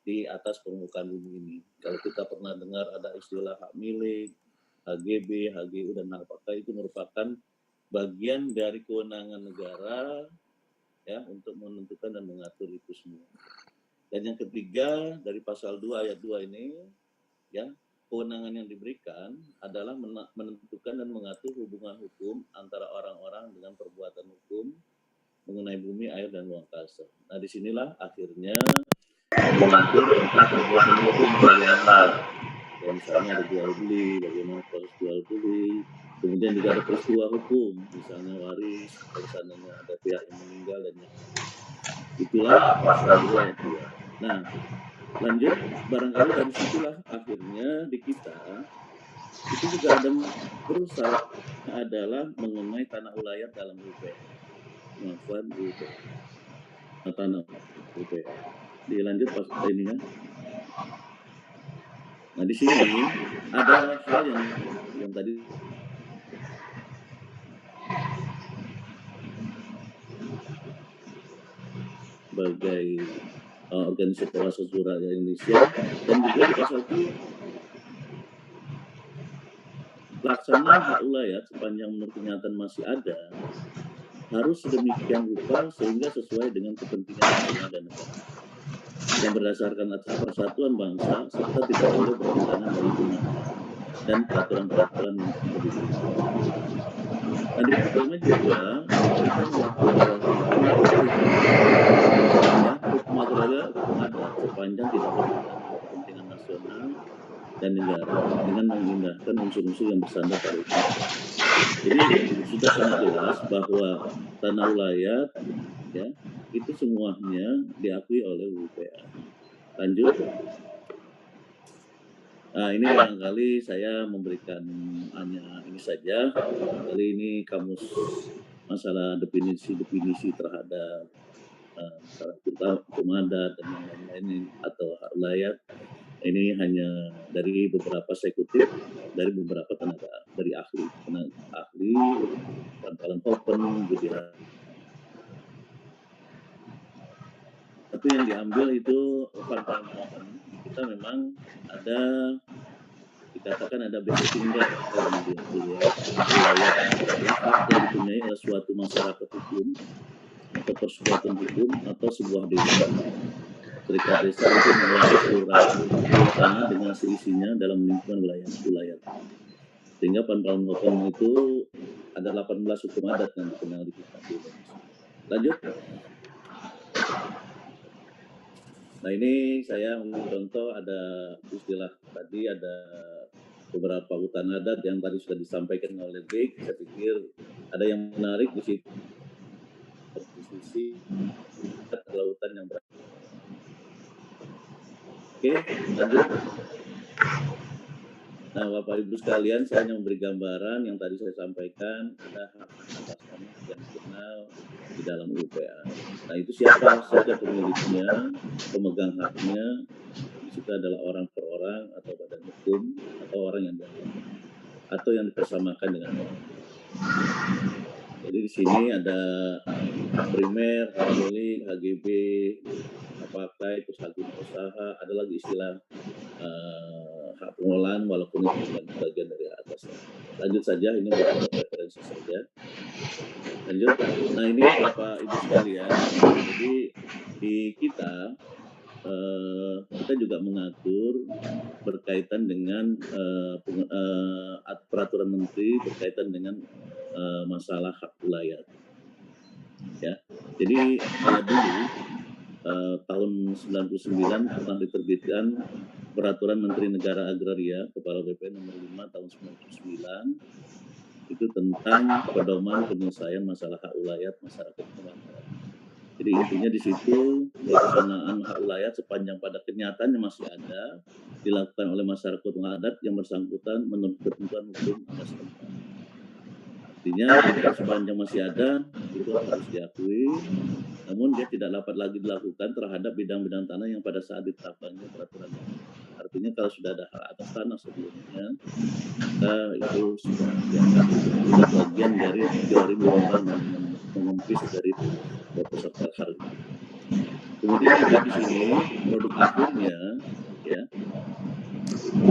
di atas permukaan bumi ini. Kalau kita pernah dengar ada istilah hak milik, HGB, HGU, dan hak pakai, itu merupakan bagian dari kewenangan negara ya untuk menentukan dan mengatur itu semua. Dan yang ketiga dari pasal 2 ayat 2 ini ya, kewenangan yang diberikan adalah menentukan dan mengatur hubungan hukum antara orang-orang dengan perbuatan hukum mengenai bumi, air, dan ruang angkasa. Nah, disinilah akhirnya mengatur tentang perbuatan hukum bagaimana. Ya, misalnya ada jual beli, bagaimana proses jual beli. Kemudian juga ada peristiwa hukum, misalnya waris, kalau seandainya ada pihak yang meninggal dan yang itulah pasal 2 ayat 2. Nah, lanjut, barangkali dari situlah akhirnya di kita itu juga ada berusaha adalah mengenai tanah ulayat dalam UPR, pengakuan UPR, tanah UPR. Dilanjut pas ininya. Nah, di sini ada hal yang tadi sebagai organisasi Perwakilan Rakyat Indonesia, dan juga di pasal itu pelaksanaan hak ulayat sepanjang menurut kenyataan masih ada harus sedemikian rupa sehingga sesuai dengan kepentingan nasional dan negara yang berdasarkan atas persatuan bangsa serta tidak boleh bertentangan dengan undang-undang dan peraturan-peraturan yang lebih tinggi. Nah, di dalamnya juga kita melakukan pengaturan ya, hukum agraria, hukum adat sepanjang tidak bertentangan dengan kepentingan nasional dan negara dengan mengindahkan unsur-unsur yang bersandar pada hukum. Jadi sudah sangat jelas bahwa tanah ulayat ya itu semuanya diakui oleh UPR. Lanjut. Nah, ini barangkali saya memberikan hanya ini saja. Kali ini kamus masalah definisi terhadap masalah hukum adat dan yang lain-lain atau hak ulayat. Ini hanya dari beberapa saya kutip dari beberapa tenaga, dari ahli, Pangkalan Open, Budi. Tapi yang diambil itu Pangkalan Open. Kita memang ada dikatakan ada basic tinggal ya, wilayah adalah hak yang dipunyai oleh suatu masyarakat hukum atau persekutuan hukum atau sebuah desa. Serikat desa itu menguasai seluruh tanah dengan seisinya dalam lingkungan wilayah. Sehingga Pangkalan Open itu ada 18 hukum adat yang dikenal di kita di Indonesia. Lanjut. Nah, ini saya contoh ada istilah tadi, ada beberapa hutan adat yang tadi sudah disampaikan oleh Rick. Saya pikir ada yang menarik di situ. Di sisi lautan yang berat. Oke, lanjut. Nah, Bapak Ibu sekalian, saya hanya memberi gambaran yang tadi saya sampaikan, ada hak atas tanah yang dikenal di dalam UPA. Nah, itu siapa saja pemiliknya, pemegang haknya, di situ adalah orang per orang atau badan hukum atau orang yang dianggap atau yang dipersamakan dengan orang. Jadi di sini ada hak primer, hak milik, HGB, hak pakai, terus hak guna usaha, ada lagi istilah hak pengelolaan walaupun itu bukan bagian dari atasnya. Lanjut saja, ini buat referensi saja. Lanjut. Nah, ini Bapak Ibu sekalian, jadi di kita juga mengatur berkaitan dengan peraturan menteri berkaitan dengan masalah hak ulayat. Ya, jadi dulu tahun 99 pernah diterbitkan Peraturan Menteri Negara Agraria Kepala BPN nomor 5 tahun 99 itu tentang pedoman penyelesaian masalah hak ulayat masyarakat Kepulauan. Jadi intinya di situ pelaksanaan hak ulayat sepanjang pada kenyataannya masih ada dilakukan oleh masyarakat adat yang bersangkutan menurut ketentuan hukum adat setempat. Artinya sepanjang masih ada itu harus diakui, namun dia tidak dapat lagi dilakukan terhadap bidang-bidang tanah yang pada saat ditetapkannya peraturan. Artinya kalau sudah ada hak atas tanah sebelumnya, itu sudah bagian dari teori mengumpis dari peserta hal. Kemudian juga di sini produk akhirnya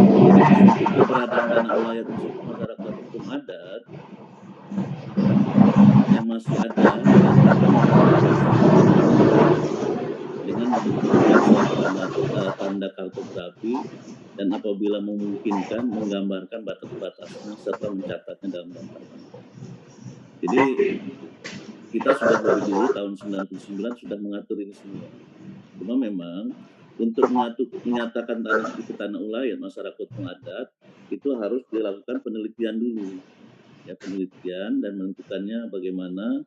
Jadi untuk keberadaan tanah ulayat masyarakat hukum adat yang masih ada dinyatakan dalam Pradasar dengan membutuhkan suatu tanda kartografi dan apabila memungkinkan menggambarkan batas-batasnya serta mencatatnya dalam daftar tanah. Jadi kita sudah lebih dulu tahun 99 sudah mengatur ini semua. Cuma memang untuk menyatakan tanah itu tanah ulayat masyarakat hukum adat itu harus dilakukan penelitian dulu, ya, penelitian dan menentukannya bagaimana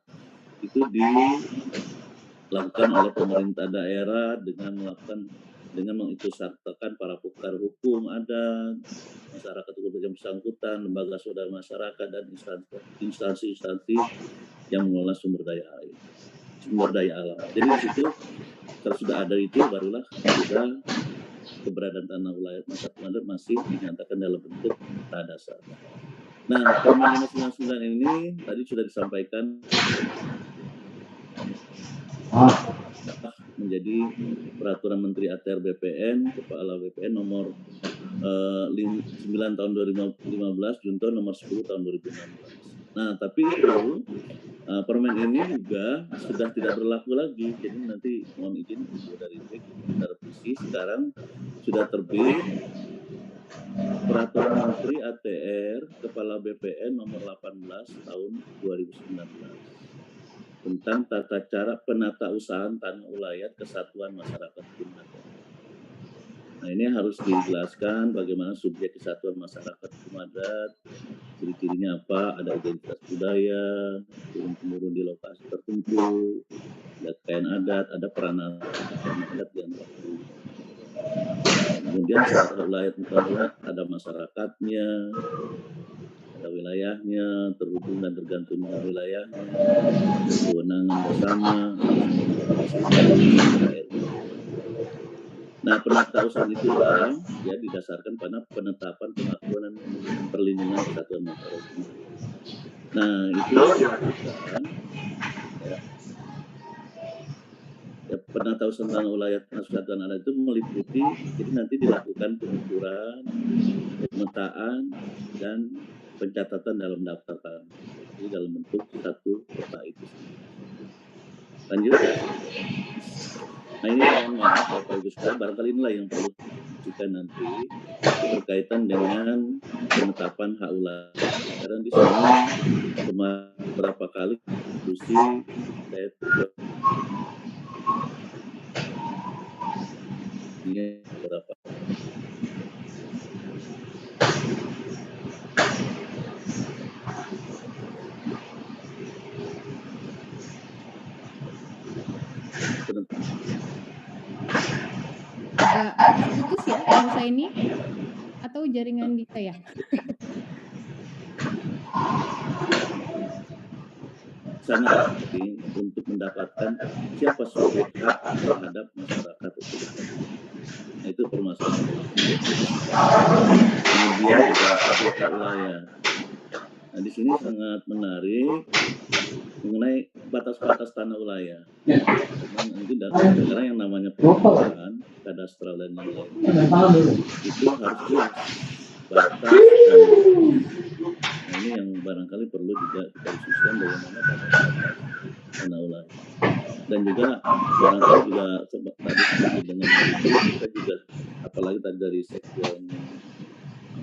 itu dilakukan oleh pemerintah daerah dengan mengikutsertakan para pakar hukum adat, masyarakat hukum yang bersangkutan, lembaga saudara masyarakat dan instansi-instansi yang mengelola sumber daya alam. Jadi di situ kalau sudah ada itu barulah juga keberadaan tanah ulayat masyarakat adat masih dinyatakan dalam bentuk Pradasar. Nah, Permen 599 ini tadi sudah disampaikan menjadi peraturan Menteri ATR BPN, Kepala BPN nomor 9 tahun 2015, Junto nomor 10 tahun 2016. Nah, tapi itu permen ini juga sudah tidak berlaku lagi. Jadi nanti mohon izin dari kita revisi. Sekarang sudah terbit Peraturan Menteri ATR Kepala BPN nomor 18 tahun 2019 tentang tata cara penatausahaan tanah ulayat kesatuan masyarakat hukum adat. Nah, ini harus dijelaskan bagaimana subjek kesatuan masyarakat hukum adat, ciri-cirinya apa, ada identitas budaya, turun-temurun di lokasi tertentu, ada kain adat, ada peranan adat yang tertentu. Kemudian setelah ulayat ada masyarakatnya, ada wilayahnya, terhubung dan tergantung dengan wilayahnya, kewenangan bersama, Nah, penatausahaan itulah ya didasarkan pada penetapan pengakuan dan perlindungan kesatuan masyarakat. Nah, itu dilakukan ya, penatausahaan tanah ulayat kesatuan adat itu meliputi, jadi nanti dilakukan pengukuran, pemetaan dan pencatatan dalam daftar tanah. Jadi dalam bentuk satu peta itu. Lanjut. Nah, ini mohon maaf Bapak Ibu sekalian, barangkali inilah yang perlu kita nanti berkaitan dengan penetapan hak ulayat. Karena di sini beberapa kali diskusi saya ini beberapa agak putus ya bahasa ini atau jaringan kita ya? sangat penting untuk mendapatkan siapa subjek hak terhadap masyarakat itu. Nah, itu permasalahan. Kemudian juga subjek hak ulayat. Nah, di sini sangat menarik mengenai batas-batas tanah ulayat. Nanti karena yang namanya pengukuran kadastral dan yang lain itu harus jelas batas. Nah, ini yang barangkali perlu juga kita diskusikan bagaimana batas-batas tanah ulayat. Dan juga barangkali juga tadi dengan itu kita juga apalagi tadi dari sekjen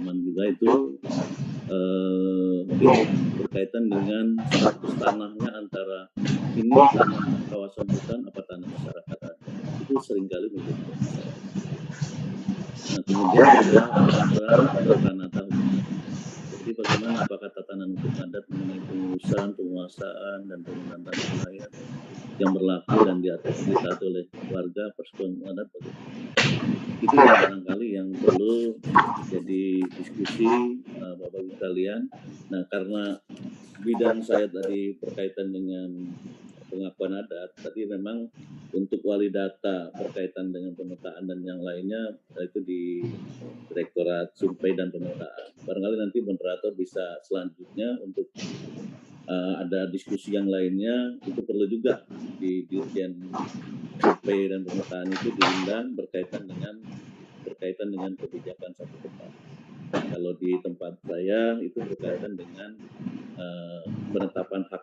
aman juga itu berkaitan dengan status tanahnya antara ini tanah kawasan hutan apa tanah masyarakat adat. Itu seringkali menjadi masalah. Nah, kemudian juga antara pranata hukum adat. Jadi bagaimana apakah tatanan hukum adat mengenai pengurusan, penguasaan dan penggunaan tanah ulayat yang berlaku dan diatur oleh warga persekutuan adat bagaimana? Itu yang barangkali yang perlu jadi diskusi Bapak Ibu sekalian. Nah, karena bidang saya tadi berkaitan dengan pengakuan adat, tadi memang untuk wali data berkaitan dengan pemetaan dan yang lainnya itu di Direktorat Survei dan Pemetaan. Barangkali nanti moderator bisa selanjutnya untuk ada diskusi yang lainnya, itu perlu juga di Dirjen Survei dan Pemetaan itu diundang berkaitan dengan berkaitan dengan kebijakan satu peta. Kalau di tempat saya itu berkaitan dengan penetapan hak.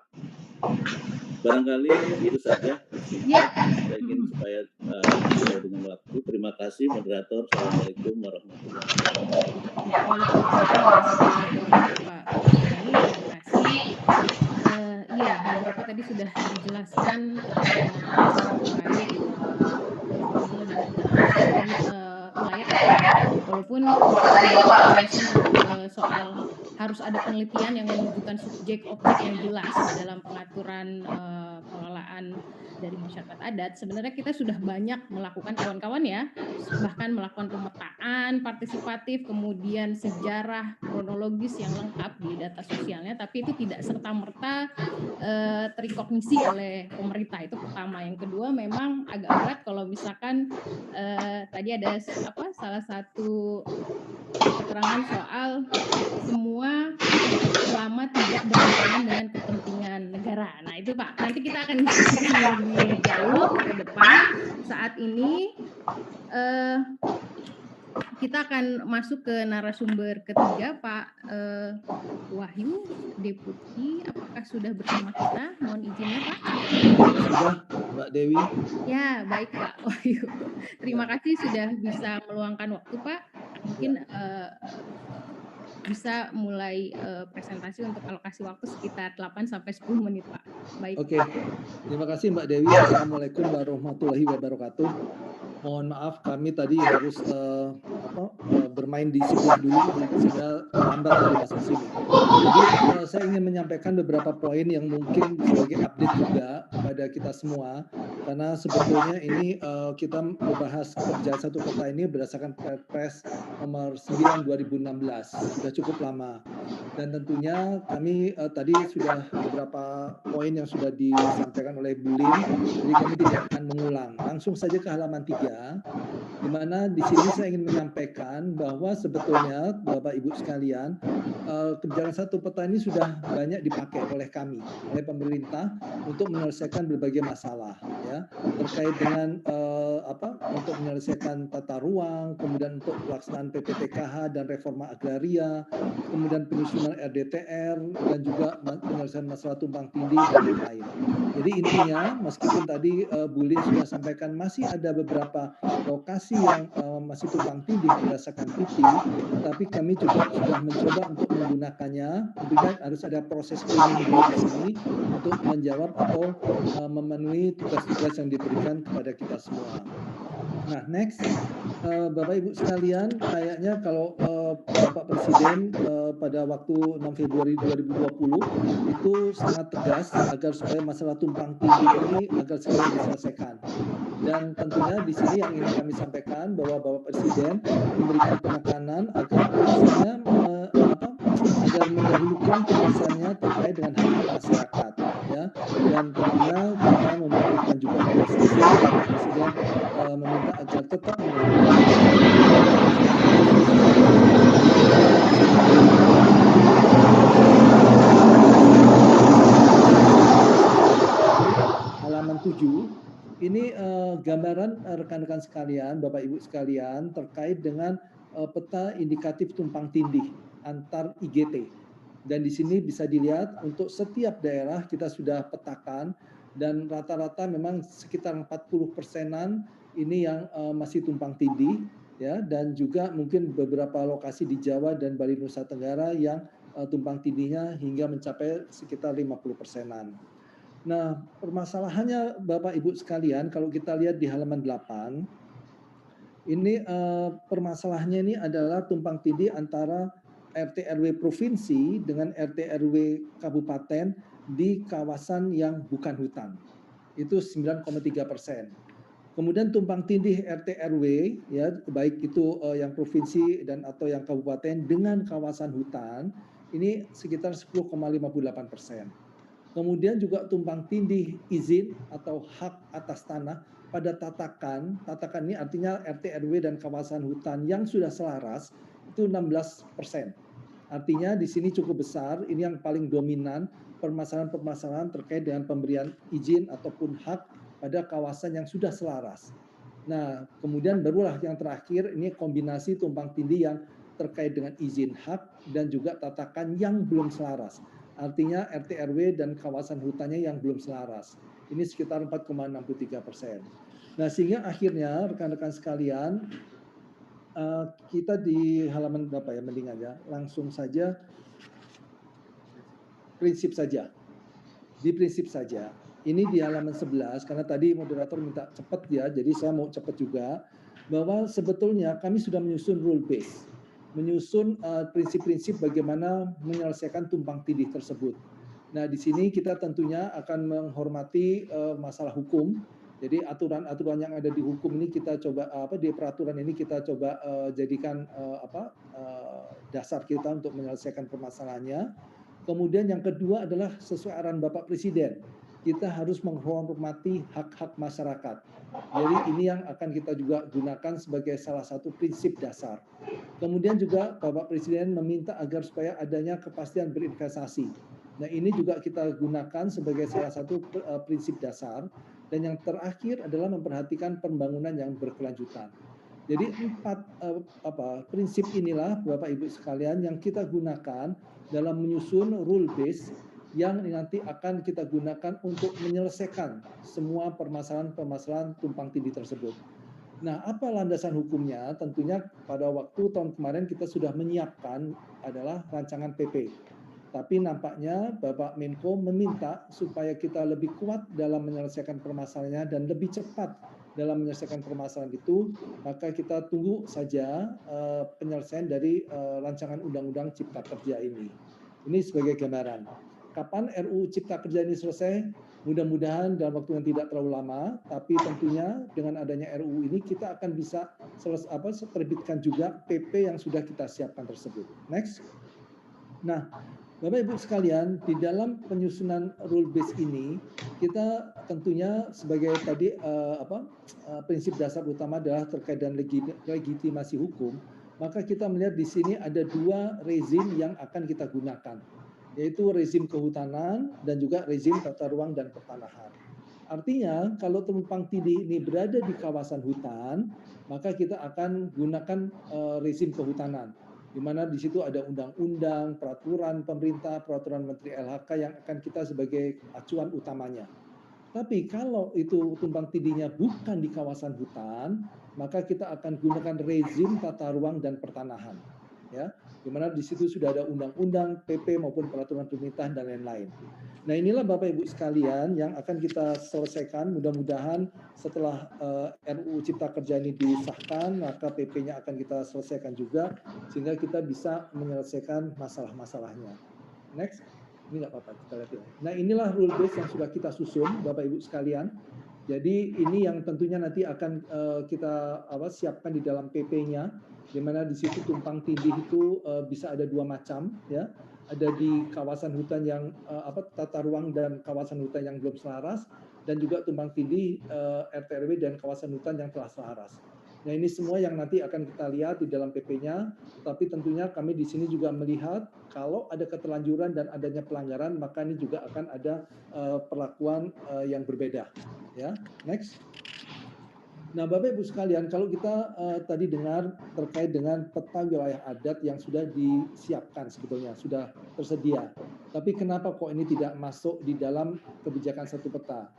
Barangkali itu saja singkat. Saya ingin supaya sesuai dengan waktu. Terima kasih moderator. Assalamualaikum warahmatullahi wabarakatuh. Ya, waalaikumsalam warahmatullahi wabarakatuh Pak Hussaini. Terima kasih. Iya, beberapa tadi sudah dijelaskan secara baik mekanisme dan keputusan di wilayah atau walaupun ada mention soal harus ada penelitian yang menunjukkan subjek objek yang jelas dalam pengaturan pengelolaan dari masyarakat adat. Sebenarnya kita sudah banyak melakukan kawan-kawan ya, bahkan melakukan pemetaan partisipatif, kemudian sejarah kronologis yang lengkap di data sosialnya, tapi itu tidak serta-merta terrekognisi oleh pemerintah. Itu pertama. Yang kedua, memang agak berat kalau misalkan tadi ada salah satu keterangan soal semua selama tidak bertentangan dengan kepentingan negara. Nah itu Pak, nanti kita akan diskusikan lebih jauh ke depan. Saat ini kita akan masuk ke narasumber ketiga, Pak Wahyu, Deputi. Apakah sudah bersama kita? Mohon izinnya, Pak. Sudah, Mbak Dewi. Ya, baik Pak Wahyu. Terima kasih sudah bisa meluangkan waktu, Pak. Mungkin bisa mulai presentasi untuk alokasi waktu sekitar 8-10 menit, Pak. Baik. Oke, terima kasih Mbak Dewi. Assalamualaikum warahmatullahi wabarakatuh. Mohon maaf kami tadi harus bermain di sebelah dulu sehingga lambat dari masuk sini. Jadi saya ingin menyampaikan beberapa poin yang mungkin sebagai update juga kepada kita semua, karena sebetulnya ini kita membahas kebijakan satu peta ini berdasarkan Perpres nomor 9 2016, sudah cukup lama. Dan tentunya kami tadi sudah beberapa poin yang sudah disampaikan oleh Bu Lin, jadi kami tidak akan mengulang. Langsung saja ke halaman 3, di mana di sini saya ingin menyampaikan bahwa sebetulnya Bapak Ibu sekalian, kebijakan satu peta ini sudah banyak dipakai oleh kami, oleh pemerintah untuk menyelesaikan berbagai masalah, ya, terkait dengan untuk menyelesaikan tata ruang, kemudian untuk pelaksanaan PPTKH dan reforma agraria, kemudian penyusunan RDTR, dan juga penyelesaian masalah tumpang tindih dan lain-lain. Jadi intinya, meskipun tadi Bu Lin sudah sampaikan masih ada beberapa lokasi yang masih tumpang tindih berdasarkan PT, tapi kami juga sudah mencoba untuk menggunakannya. Tentunya harus ada proses cleaning dulu di sini untuk menjawab atau memenuhi tugas-tugas yang diberikan kepada kita semua. Nah, next, Bapak Ibu sekalian, kayaknya kalau Bapak Presiden pada waktu 6 Februari 2020 itu sangat tegas agar supaya masalah tumpang tindih ini agar segera diselesaikan. Dan tentunya di sini yang ingin kami sampaikan bahwa Bapak Presiden memberikan penekanan agar misalnya agar mendahulukan penyelesaiannya terkait dengan hak masyarakat, ya. Dan tentunya kita memberikan juga apresiasi Bapak Presiden meminta agar tetap mendahulukan halaman 7 ini gambaran rekan-rekan sekalian, Bapak Ibu sekalian, terkait dengan peta indikatif tumpang tindih antar IGT. Dan di sini bisa dilihat untuk setiap daerah kita sudah petakan, dan rata-rata memang sekitar 40%-an ini yang masih tumpang tindih, ya, dan juga mungkin beberapa lokasi di Jawa dan Bali Nusa Tenggara yang tumpang tindihnya hingga mencapai sekitar 50%-an. Nah, permasalahannya Bapak Ibu sekalian, kalau kita lihat di halaman 8, ini permasalahannya ini adalah tumpang tindih antara RT RW provinsi dengan RT RW kabupaten di kawasan yang bukan hutan. Itu 9,3%. Kemudian tumpang tindih RT RW, ya, baik itu yang provinsi dan atau yang kabupaten dengan kawasan hutan, ini sekitar 10,58%. Kemudian juga tumpang tindih izin atau hak atas tanah pada tatakan ini artinya RT RW dan kawasan hutan yang sudah selaras itu 16%. Artinya di sini cukup besar, ini yang paling dominan permasalahan-permasalahan terkait dengan pemberian izin ataupun hak pada kawasan yang sudah selaras. Nah, kemudian barulah yang terakhir ini kombinasi tumpang tindih yang terkait dengan izin hak dan juga tatakan yang belum selaras. Artinya RT RW dan kawasan hutannya yang belum selaras. Ini sekitar 4,63%. Nah, sehingga akhirnya rekan-rekan sekalian, kita di halaman berapa ya, mending aja langsung saja prinsip saja. Di prinsip saja. Ini di halaman 11, karena tadi moderator minta cepat ya, jadi saya mau cepat juga, bahwa sebetulnya kami sudah menyusun rule base, menyusun prinsip-prinsip bagaimana menyelesaikan tumpang tindih tersebut. Nah, di sini kita tentunya akan menghormati masalah hukum. Jadi aturan-aturan yang ada di hukum ini kita coba di peraturan ini kita coba jadikan dasar kita untuk menyelesaikan permasalahannya. Kemudian yang kedua adalah sesuai arahan Bapak Presiden. Kita harus menghormati hak-hak masyarakat. Jadi ini yang akan kita juga gunakan sebagai salah satu prinsip dasar. Kemudian juga Bapak Presiden meminta agar supaya adanya kepastian berinvestasi. Nah, ini juga kita gunakan sebagai salah satu prinsip dasar. Dan yang terakhir adalah memperhatikan pembangunan yang berkelanjutan. Jadi 4 prinsip inilah Bapak Ibu sekalian yang kita gunakan dalam menyusun rule base yang nanti akan kita gunakan untuk menyelesaikan semua permasalahan tumpang tindih tersebut. Nah, apa landasan hukumnya? Tentunya pada waktu tahun kemarin kita sudah menyiapkan adalah rancangan PP. Tapi nampaknya Bapak Menko meminta supaya kita lebih kuat dalam menyelesaikan permasalahannya dan lebih cepat dalam menyelesaikan permasalahan itu, maka kita tunggu saja penyelesaian dari rancangan Undang-Undang Cipta Kerja ini. Ini sebagai gambaran. Kapan RUU Cipta Kerja ini selesai? Mudah-mudahan dalam waktu yang tidak terlalu lama, tapi tentunya dengan adanya RUU ini kita akan bisa terbitkan juga PP yang sudah kita siapkan tersebut. Next. Nah, Bapak Ibu sekalian, di dalam penyusunan rule base ini kita tentunya sebagai tadi prinsip dasar utama adalah terkait dengan legitimasi hukum, maka kita melihat di sini ada 2 rezim yang akan kita gunakan, yaitu rezim kehutanan dan juga rezim tata ruang dan pertanahan. Artinya kalau tumpang tindih ini berada di kawasan hutan, maka kita akan gunakan rezim kehutanan, di mana di situ ada undang-undang, peraturan pemerintah, peraturan Menteri LHK yang akan kita sebagai acuan utamanya. Tapi kalau itu tumpang tindihnya bukan di kawasan hutan, maka kita akan gunakan rezim tata ruang dan pertanahan, ya, di mana di situ sudah ada undang-undang, PP maupun peraturan pemerintah dan lain-lain. Nah, inilah Bapak Ibu sekalian yang akan kita selesaikan. Mudah-mudahan setelah RUU Cipta Kerja ini disahkan, maka PP-nya akan kita selesaikan juga sehingga kita bisa menyelesaikan masalah-masalahnya. Next. Ini nggak apa-apa, kita lihat ya. Nah, inilah rule base yang sudah kita susun, Bapak Ibu sekalian. Jadi ini yang tentunya nanti akan kita siapkan di dalam PP-nya, di mana di situ tumpang tindih itu bisa ada 2 macam, ya. Ada di kawasan hutan yang tata ruang dan kawasan hutan yang belum selaras, dan juga tumpang tindih RT RW dan kawasan hutan yang telah selaras. Nah, ini semua yang nanti akan kita lihat di dalam PP-nya, tapi tentunya kami di sini juga melihat kalau ada keterlanjuran dan adanya pelanggaran, maka ini juga akan ada perlakuan yang berbeda. Ya, next. Nah, Bapak Ibu sekalian, kalau kita tadi dengar terkait dengan peta wilayah adat yang sudah disiapkan sebetulnya, sudah tersedia. Tapi kenapa kok ini tidak masuk di dalam kebijakan satu peta?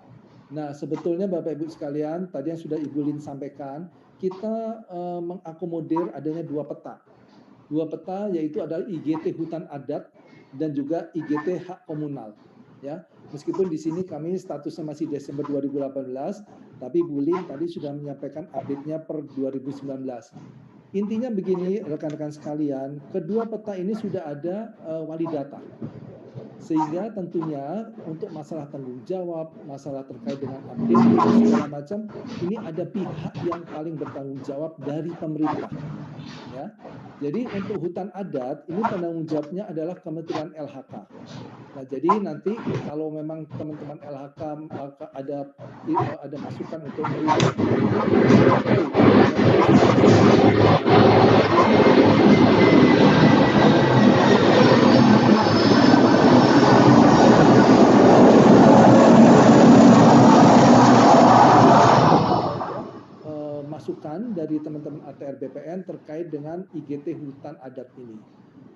Nah, sebetulnya Bapak Ibu sekalian, tadi yang sudah Ibu Lin sampaikan, kita mengakomodir adanya 2 peta. 2 peta yaitu adalah IGT hutan adat dan juga IGT hak komunal. Ya, meskipun di sini kami statusnya masih Desember 2018, tapi Bu Lin tadi sudah menyampaikan update-nya per 2019. Intinya begini rekan-rekan sekalian, kedua peta ini sudah ada wali data. Sehingga tentunya untuk masalah tanggung jawab, masalah terkait dengan update segala macam, ini ada pihak yang paling bertanggung jawab dari pemerintah. Ya, jadi untuk hutan adat ini penanggung jawabnya adalah Kementerian LHK. Nah, jadi nanti kalau memang teman-teman LHK ada masukan untuk merubah ATR BPN terkait dengan IGT hutan adat ini.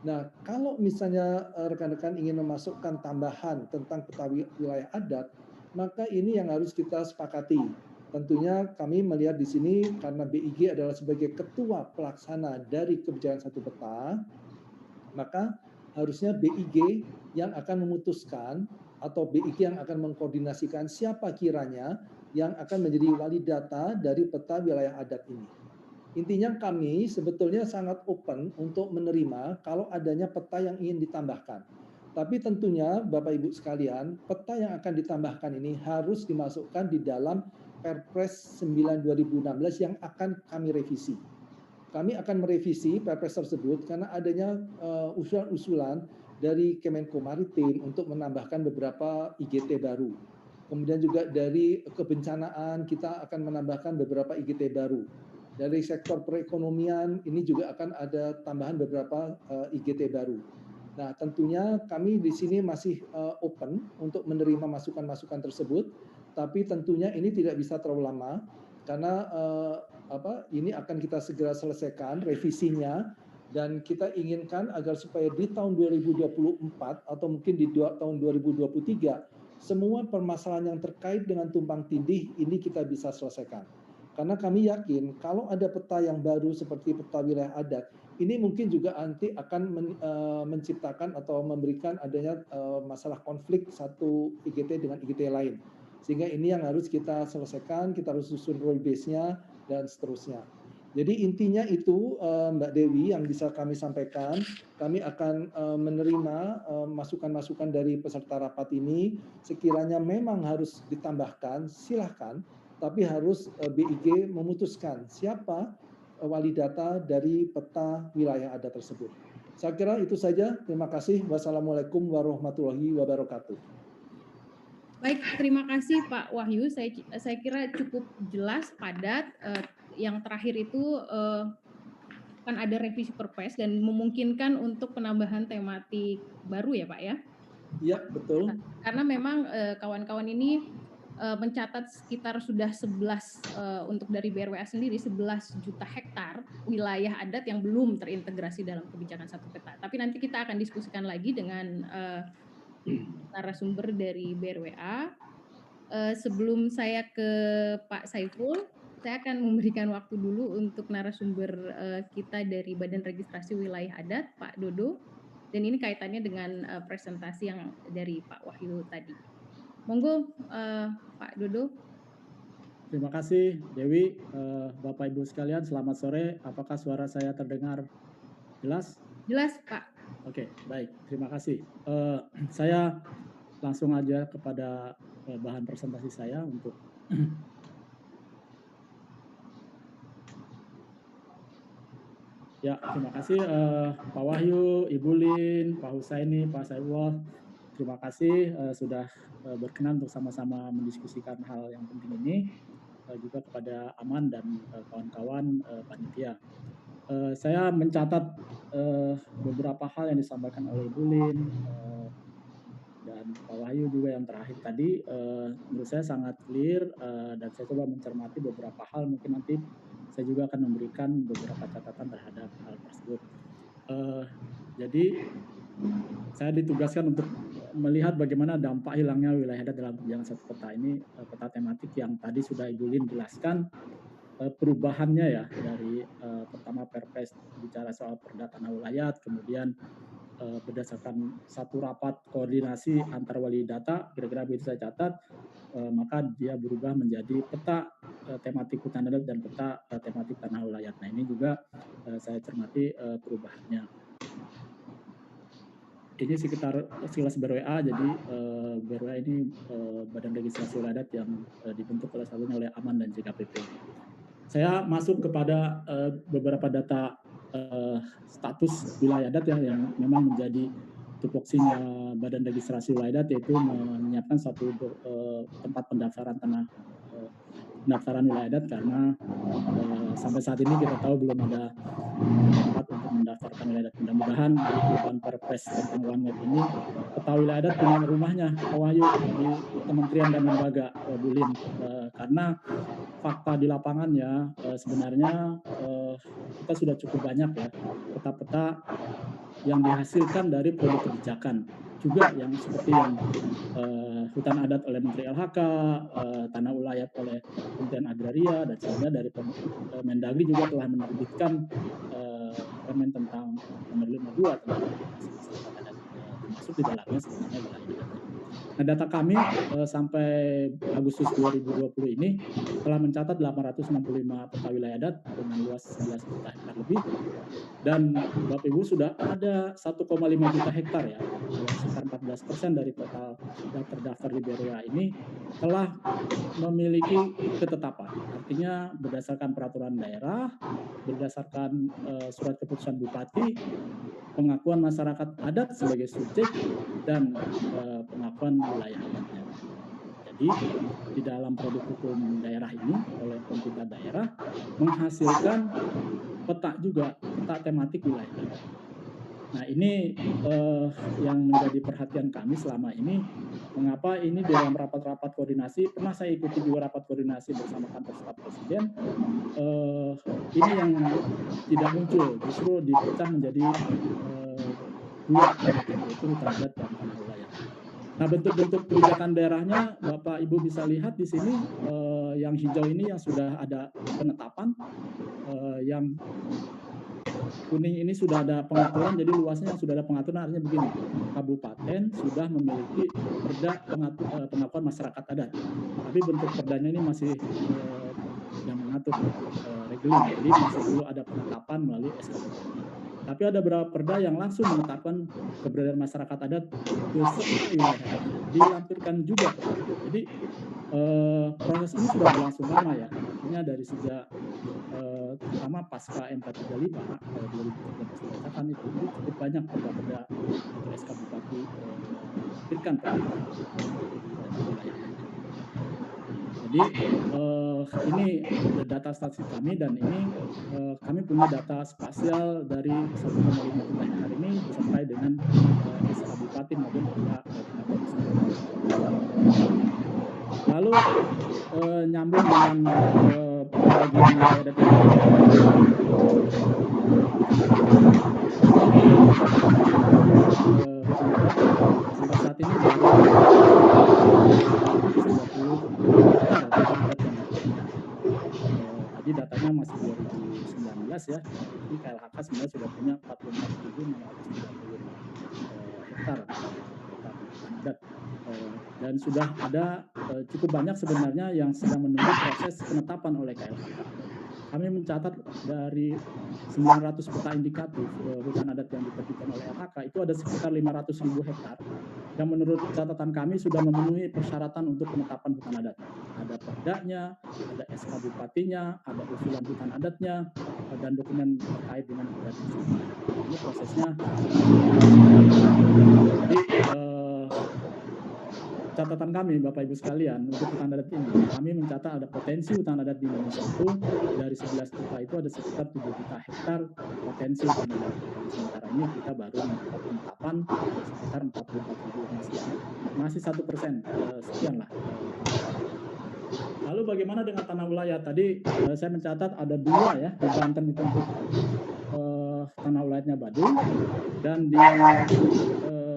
Nah, kalau misalnya rekan-rekan ingin memasukkan tambahan tentang peta wilayah adat, maka ini yang harus kita sepakati. Tentunya kami melihat di sini karena BIG adalah sebagai ketua pelaksana dari kebijakan satu peta, maka harusnya BIG yang akan memutuskan atau BIG yang akan mengkoordinasikan siapa kiranya yang akan menjadi wali data dari peta wilayah adat ini. Intinya kami sebetulnya sangat open untuk menerima kalau adanya peta yang ingin ditambahkan. Tapi tentunya Bapak Ibu sekalian, peta yang akan ditambahkan ini harus dimasukkan di dalam Perpres 9 2016 yang akan kami revisi. Kami akan merevisi Perpres tersebut karena adanya usulan-usulan dari Kemenko Maritim untuk menambahkan beberapa IGT baru. Kemudian juga dari kebencanaan kita akan menambahkan beberapa IGT baru. Dari sektor perekonomian ini juga akan ada tambahan beberapa IGT baru. Nah, tentunya kami di sini masih open untuk menerima masukan-masukan tersebut, tapi tentunya ini tidak bisa terlalu lama karena ini akan kita segera selesaikan revisinya dan kita inginkan agar supaya di tahun 2024 atau mungkin di tahun 2023 semua permasalahan yang terkait dengan tumpang tindih ini kita bisa selesaikan. Karena kami yakin kalau ada peta yang baru seperti peta wilayah adat, ini mungkin juga nanti akan menciptakan atau memberikan adanya masalah konflik satu IGT dengan IGT lain. Sehingga ini yang harus kita selesaikan, kita harus susun rule base-nya dan seterusnya. Jadi intinya itu Mbak Dewi yang bisa kami sampaikan, kami akan menerima masukan-masukan dari peserta rapat ini, sekiranya memang harus ditambahkan, silahkan, tapi harus BIG memutuskan siapa wali data dari peta wilayah adat tersebut. Saya kira itu saja, terima kasih. Wassalamualaikum warahmatullahi wabarakatuh. Baik, terima kasih Pak Wahyu. Saya kira cukup jelas, padat. Yang terakhir itu kan ada revisi Perpres dan memungkinkan untuk penambahan tematik baru ya Pak ya? Iya, betul. Karena memang kawan-kawan ini mencatat sekitar sudah 11 untuk dari BRWA sendiri 11 juta hektar wilayah adat yang belum terintegrasi dalam kebijakan satu peta. Tapi nanti kita akan diskusikan lagi dengan narasumber dari BRWA. Sebelum saya ke Pak Saiful, saya akan memberikan waktu dulu untuk narasumber kita dari Badan Registrasi Wilayah Adat, Pak Dodo. Dan ini kaitannya dengan presentasi yang dari Pak Wahyu tadi. Monggo Pak Dodo. Terima kasih Dewi, Bapak Ibu sekalian selamat sore. Apakah suara saya terdengar jelas? Jelas Pak. Oke, baik, terima kasih. Saya langsung aja kepada bahan presentasi saya untuk ya, terima kasih Pak Wahyu, Ibu Lin, Pak Husaini, Pak Saiful. Terima kasih sudah berkenan untuk sama-sama mendiskusikan hal yang penting ini, juga kepada Aman dan kawan-kawan panitia. Saya mencatat beberapa hal yang disampaikan oleh Ibu Lin dan Pak Wahyu juga yang terakhir tadi, menurut saya sangat clear dan saya coba mencermati beberapa hal, mungkin nanti saya juga akan memberikan beberapa catatan terhadap hal tersebut. Jadi saya ditugaskan untuk melihat bagaimana dampak hilangnya wilayah adat dalam kebijakan satu peta ini, peta tematik yang tadi sudah Ibu Lin jelaskan perubahannya ya dari pertama Perpres bicara soal perda tanah wilayah, kemudian berdasarkan satu rapat koordinasi antar wali data, kira-kira begitu saya catat, maka dia berubah menjadi peta tematik hutan adat dan peta tematik tanah wilayah. Nah ini juga saya cermati perubahannya. Ini sekilas BRWA, jadi BRWA ini Badan Registrasi Wilayah Adat yang dibentuk oleh satunya oleh Aman dan JKPP. Saya masuk kepada beberapa data status wilayah adat yang memang menjadi tupoksinya Badan Registrasi Wilayah Adat, yaitu menyiapkan satu tempat pendaftaran pendaftaran wilayah adat, karena sampai saat ini kita tahu belum ada tempat untuk mendaftarkan wilayah adat. Mudah-mudahan di perubahan Perpres tentang OneWeb ini peta wilayah adat punya rumahnya Pak Wahyu di kementerian dan lembaga, Bu Lin, karena fakta di lapangannya sebenarnya kita sudah cukup banyak ya peta-peta yang dihasilkan dari produk kebijakan juga yang seperti yang hutan adat oleh Menteri LHK, tanah ulayat oleh Kementerian Agraria, dan sebagainya. Dari Mendagri juga telah menerbitkan permen tentang nomor 52 tentang masyarakat adat, termasuk di dalamnya sebenarnya wilayah adatnya. Nah, data kami sampai Agustus 2020 ini telah mencatat 865 peta wilayah adat dengan luas 11 juta hektar lebih, dan Bapak Ibu sudah ada 1,5 juta hektar ya, sekitar 14% dari total yang terdaftar di BRWA ini telah memiliki ketetapan. Artinya berdasarkan peraturan daerah, berdasarkan surat keputusan bupati, pengakuan masyarakat adat sebagai subjek, dan pengakuan wilayah adatnya. Jadi di dalam produk hukum daerah ini oleh pemerintah daerah menghasilkan peta juga, peta tematik wilayah adat. Nah, ini yang menjadi perhatian kami selama ini. Mengapa ini dalam rapat-rapat koordinasi, pernah saya ikuti juga rapat koordinasi bersama kantor staf presiden, ini yang tidak muncul, justru dipecah menjadi dua tematik, yaitu hutan adat dan tanah ulayat. Nah, bentuk-bentuk kebijakan daerahnya Bapak Ibu bisa lihat di sini, yang hijau ini yang sudah ada penetapan, yang kuning ini sudah ada pengaturan, jadi luasnya yang sudah ada pengaturan artinya begini, kabupaten sudah memiliki perda pengakuan masyarakat adat, tapi bentuk perdanya ini masih yang mengatur regeling, jadi masih perlu ada penetapan melalui SK Bupati. Tapi ada beberapa perda yang langsung menetapkan keberadaan masyarakat adat beserta wilayah adat, dilampirkan juga. Jadi proses ini sudah berlangsung lama ya, artinya dari sejak terutama pasca MK 35 2013 dibacakan itu cukup banyak perda-perda atau SK Bupati lampirkan pada wilayah adat. Jadi ini data statistik kami, dan ini kami punya data spasial dari 1,5 juta hektar ini disertai dengan SK Bupati maupun perda pengakuan masyarakat. Lalu nyambung dengan pembagian wilayah adat ini. Hutan adat sampai saat ini baru 230 hektar hutan adat yang terpecah. Tadi datanya masih 2019 ya, jadi KLHK sebenarnya sudah punya 44.630 hektar hutan adat, dan sudah ada cukup banyak sebenarnya yang sedang menunggu proses penetapan oleh KLHK. Kami mencatat dari 900 peta indikatif hutan adat yang diterbitkan oleh LHK itu ada sekitar 500.000 hektar yang menurut catatan kami sudah memenuhi persyaratan untuk penetapan hutan adat. Ada perdanya, ada SK Bupatinya, ada usulan hutan adatnya, dan dokumen terkait dengan adat. Ini prosesnya. Jadi catatan kami Bapak Ibu sekalian untuk hutan adat ini, kami mencatat ada potensi hutan adat di Indonesia itu dari 11 juta itu ada sekitar 7 juta hektar potensi hutan adat. Sementara ini kita baru mendapat penetapan sekitar 44.000, masih 1% sekian lah. Lalu bagaimana dengan tanah ulayat? Tadi saya mencatat ada dua ya, di Banten itu untuk tanah ulayatnya Baduy, dan di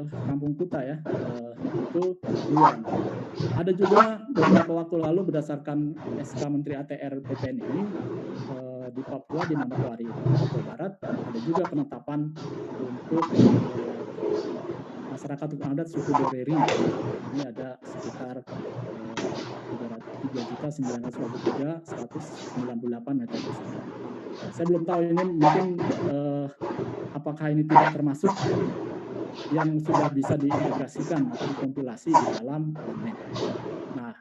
Kampung Kuta ya, itu dua. Ada juga beberapa waktu lalu berdasarkan SK Menteri ATR BPN ini di Papua, di Manokwari, Papua Barat, ada juga penetapan untuk masyarakat hutan adat suku Doreri. Ini ada sekitar 3.923.198 meter persegi. Saya belum tahu ini mungkin apakah ini tidak termasuk yang sudah bisa diintegrasikan atau dikompilasi di dalam permen. Nah,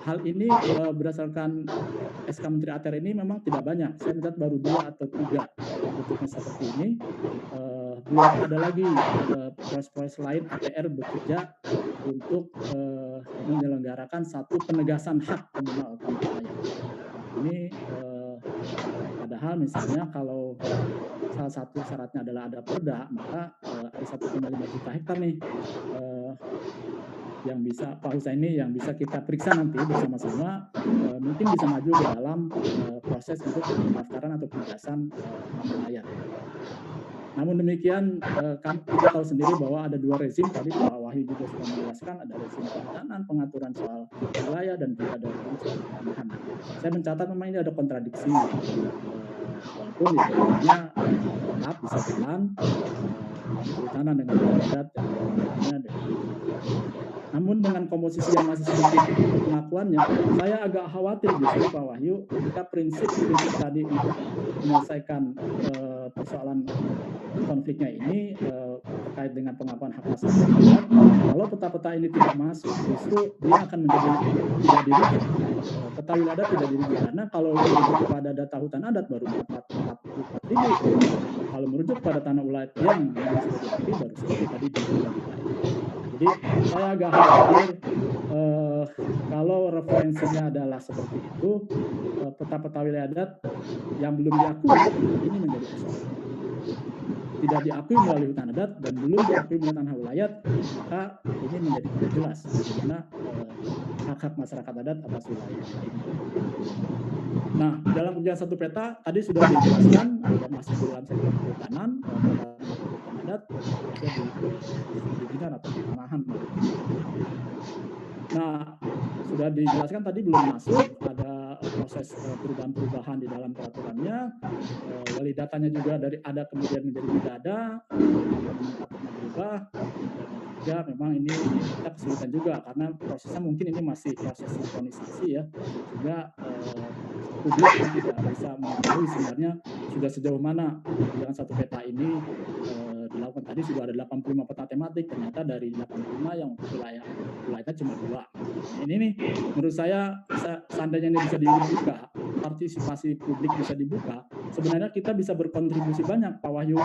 hal ini berdasarkan SK Menteri ATR ini memang tidak banyak. Saya melihat baru 2 atau 3 bentuknya seperti ini. Belum ada lagi proses-proses lain ATR bekerja untuk menyelenggarakan satu penegasan hak komunal tanah ulayat. Ini padahal misalnya kalau salah satu syaratnya adalah ada perda, maka ada 1,5 juta hektar nih. yang bisa Pak Husaini yang bisa kita periksa nanti bersama-sama, mungkin bisa maju ke dalam proses untuk pendaftaran atau penugasan wilayah. Namun demikian, kita tahu sendiri bahwa ada dua rezim, tadi Pak Wahyu juga sudah menjelaskan, ada rezim kehutanan, pengaturan soal wilayah, dan juga ada rezim soal pertanahan. Saya mencatat memang ini ada kontradiksi, walaupun ya sebenarnya tetap bisa jalan, yang kehutanan dengan adat, dan pengaturannya dengan. Namun dengan komposisi yang masih sedikit pengakuannya, saya agak khawatir justru Pak Wahyu, ketika prinsip tadi untuk menyelesaikan persoalan konfliknya ini terkait dengan pengakuan hak masyarakat adat, kalau peta-peta ini tidak masuk, justru dia akan menjadi tidak dirujuk. Peta wilayah adat tidak dirujuk, karena kalau merujuk kepada data hutan adat baru 44.000. Kalau merujuk pada tanah ulayat yang memang sudah diakui baru sedikit tadi di wilayah. Jadi saya agak khawatir kalau referensinya adalah seperti itu, peta-peta wilayah adat yang belum diakui ini menjadi persoalan. Tidak diakui melalui hutan adat dan belum diakui melalui tanah wilayah, maka ini menjadi tidak jelas bagaimana hak-hak masyarakat adat atas wilayah ini. Nah, di dalam kerjaan satu peta tadi sudah dijelaskan, ada masuk di dalam sektor kehutanan, hutan adat, ada di perizinan atau pertanahan. Nah, sudah dijelaskan tadi belum masuk, ada proses perubahan-perubahan di dalam peraturannya, wali datanya juga dari ada kemudian menjadi tidak ada, meningkatnya berubah, dan ketiga memang ini kita kesulitan juga karena prosesnya mungkin ini masih proses sinkronisasi ya, sehingga publik tidak bisa mengetahui sebenarnya sudah sejauh mana dengan satu peta ini dilakukan. Tadi sudah ada 85 peta tematik, ternyata dari 85 yang untuk wilayahnya cuma 2. Ini nih menurut saya seandainya ini bisa dibuka, partisipasi publik bisa dibuka, sebenarnya kita bisa berkontribusi banyak Pak Wahyu,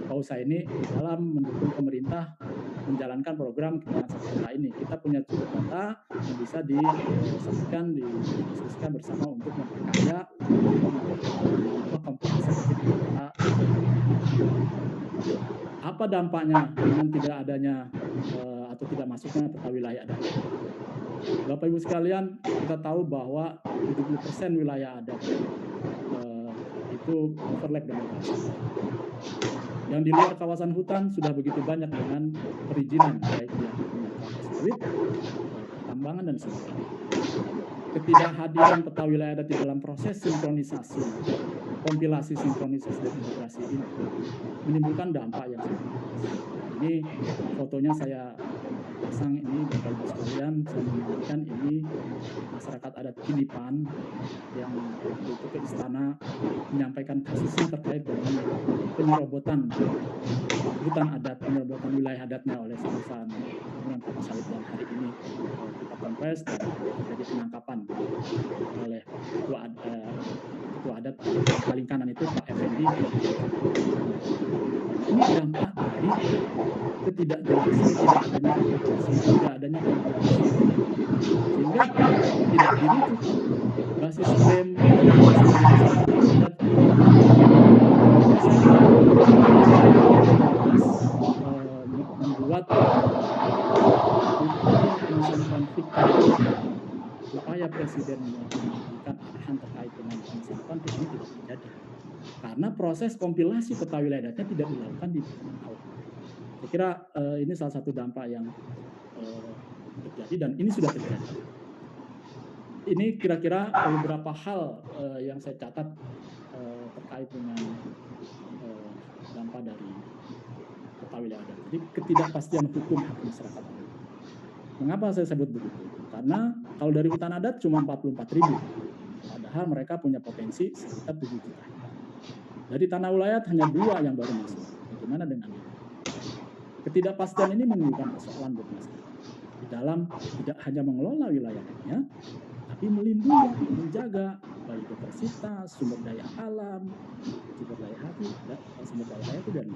Pak Husaini dalam mendukung pemerintah menjalankan program kepentingan satu peta ini. Kita punya cukup data yang bisa disaksikan, didiskusikan bersama untuk memperkaya kompetensi peta. Apa dampaknya dengan tidak adanya atau tidak masuknya peta wilayah adat? Bapak Ibu sekalian, kita tahu bahwa 70% wilayah adat itu overlap dengan kawasan. Yang di luar kawasan hutan sudah begitu banyak dengan perizinan, baik yang sawit, pertambangan, dan sebagainya. Ketidakhadiran peta wilayah adat di dalam proses sinkronisasi, kompilasi sinkronisasi dan integrasi ini menimbulkan dampak yang sangat luas. Ini fotonya saya pasang ini Bapak Ibu sekalian, saya menunjukkan ini masyarakat adat Kinipan yang waktu itu ke istana menyampaikan kasusnya terkait dengan penyerobotan hutan adat, penyerobotan wilayah adatnya oleh perusahaan perkebunan kelapa sawit, dan hari ini kita konfes dan terjadi penangkapan oleh ketua adat paling kanan itu Pak Effendi. Ini dampak dari ketidakjelasan, tidak adanya komunikasi, sehingga tidak dirujuk basis klaim adat. Membuat upaya penyelesaian konflik tadi, upaya presiden memberikan arahan terkait dengan penyelesaian konflik ini tidak terjadi karena proses kompilasi peta wilayah adatnya tidak dilakukan di awal. Saya kira ini salah satu dampak yang terjadi dan ini sudah terjadi. Ini kira-kira beberapa hal yang saya catat terkait dengan dampak dari peta wilayah adat. Jadi ketidakpastian hukum hak masyarakat. Mengapa saya sebut begitu? Karena kalau dari hutan adat cuma 44.000, padahal mereka punya potensi sekitar 7 juta. Dari tanah wilayah hanya 2 yang baru masuk. Bagaimana dengan itu? Ketidakpastian ini menimbulkan persoalan buat masyarakat di dalam tidak hanya mengelola wilayahnya, tapi melindungi, menjaga baik diversitas, sumber daya alam, sumber daya hati, sumber daya hayati, dan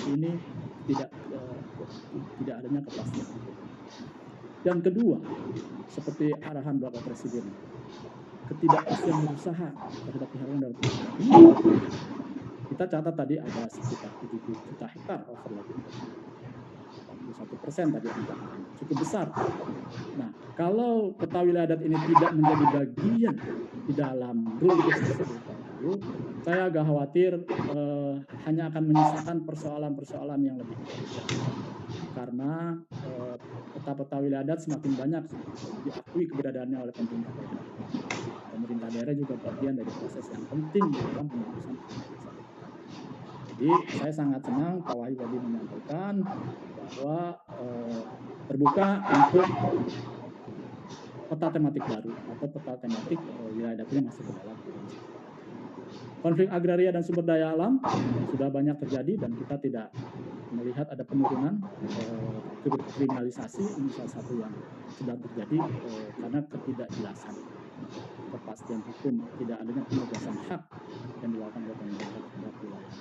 ini tidak adanya kepastian. Yang kedua, seperti arahan Bapak Presiden, ketidakpastian berusaha terhadap pihak yang dalam ini. Kita catat tadi ada sekitar 70 juta hektar overlap. 21% tadi angkanya, cukup besar. Nah, kalau peta wilayah adat ini tidak menjadi bagian di dalam rulebus tersebut, saya agak khawatir hanya akan menyisakan persoalan-persoalan yang lebih kecil. Karena peta-peta wilayah adat semakin banyak diakui keberadaannya oleh pemerintah daerah. Pemerintah daerah juga bagian dari proses yang penting di dalam penguruskan satu peta. Jadi saya sangat senang Pak Wahyu tadi menyampaikan bahwa terbuka untuk peta tematik baru atau peta tematik wilayah adatnya masuk ke dalam konflik agraria dan sumber daya alam sudah banyak terjadi dan kita tidak melihat ada penurunan kriminalisasi, ini salah satu yang sedang terjadi karena ketidakjelasan, kepastian hukum, tidak adanya penegasan hak yang dilakukan oleh pemerintah terhadap wilayah.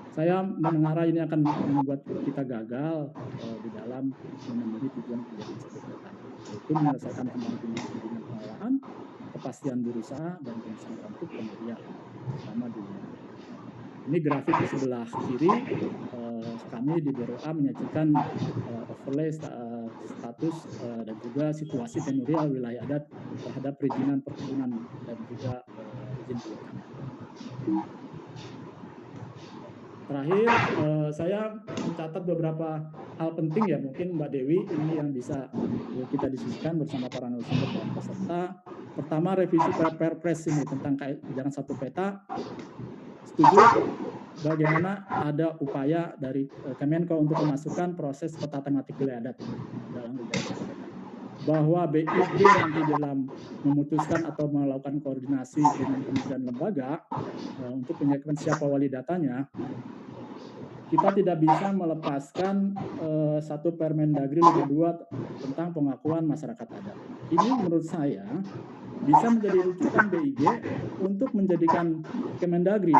Saya mendengar ini akan membuat kita gagal di dalam memenuhi tujuan kegiatan satu peta, yaitu menyelesaikan tumbang tindih dengan pengelolaan, kepastian berusaha dan pengusahaan konflik primordial, terutama di ini grafik di sebelah kiri, kami di BROA menyajikan overlay status dan juga situasi tenurial wilayah adat terhadap perizinan perkebunan dan juga izin perikanan. Terakhir, saya mencatat beberapa hal penting ya, mungkin Mbak Dewi ini yang bisa kita diskusikan bersama para narasumber dan peserta. Pertama, revisi Perpres ini tentang kebijakan satu peta. Setuju bagaimana ada upaya dari Kemenko untuk memasukkan proses peta tematik wilayah adat dalam kebijakan satu peta. Bahwa BIG nanti dalam memutuskan atau melakukan koordinasi dengan kementerian lembaga untuk menyiapkan siapa wali datanya, kita tidak bisa melepaskan satu Permendagri 52 tentang pengakuan masyarakat adat. Ini menurut saya bisa menjadi rujukan BIG untuk menjadikan Kemendagri,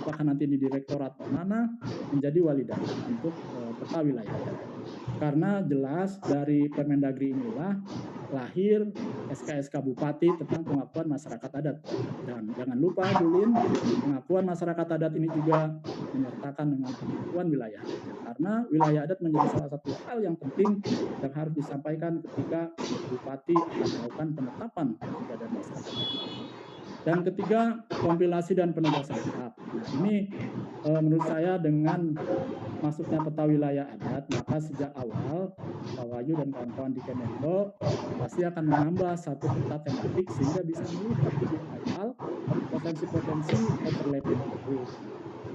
apakah nanti di Direktorat mana, menjadi wali data untuk peta wilayah adat. Karena jelas dari Permendagri inilah lahir SK-SK Bupati tentang pengakuan masyarakat adat. Dan jangan lupa Dulin, pengakuan masyarakat adat ini juga menyertakan dengan pengakuan wilayah. Karena wilayah adat menjadi salah satu hal yang penting yang harus disampaikan ketika Bupati akan melakukan penetapan keberadaan masyarakat adat. Dan ketiga, kompilasi dan penegasan hak. Nah, ini menurut saya dengan masuknya peta wilayah adat, maka sejak awal Pak Wahyu dan kawan-kawan di Kemenko pasti akan menambah satu peta tematik sehingga bisa melihat lebih awal potensi-potensi overlapping itu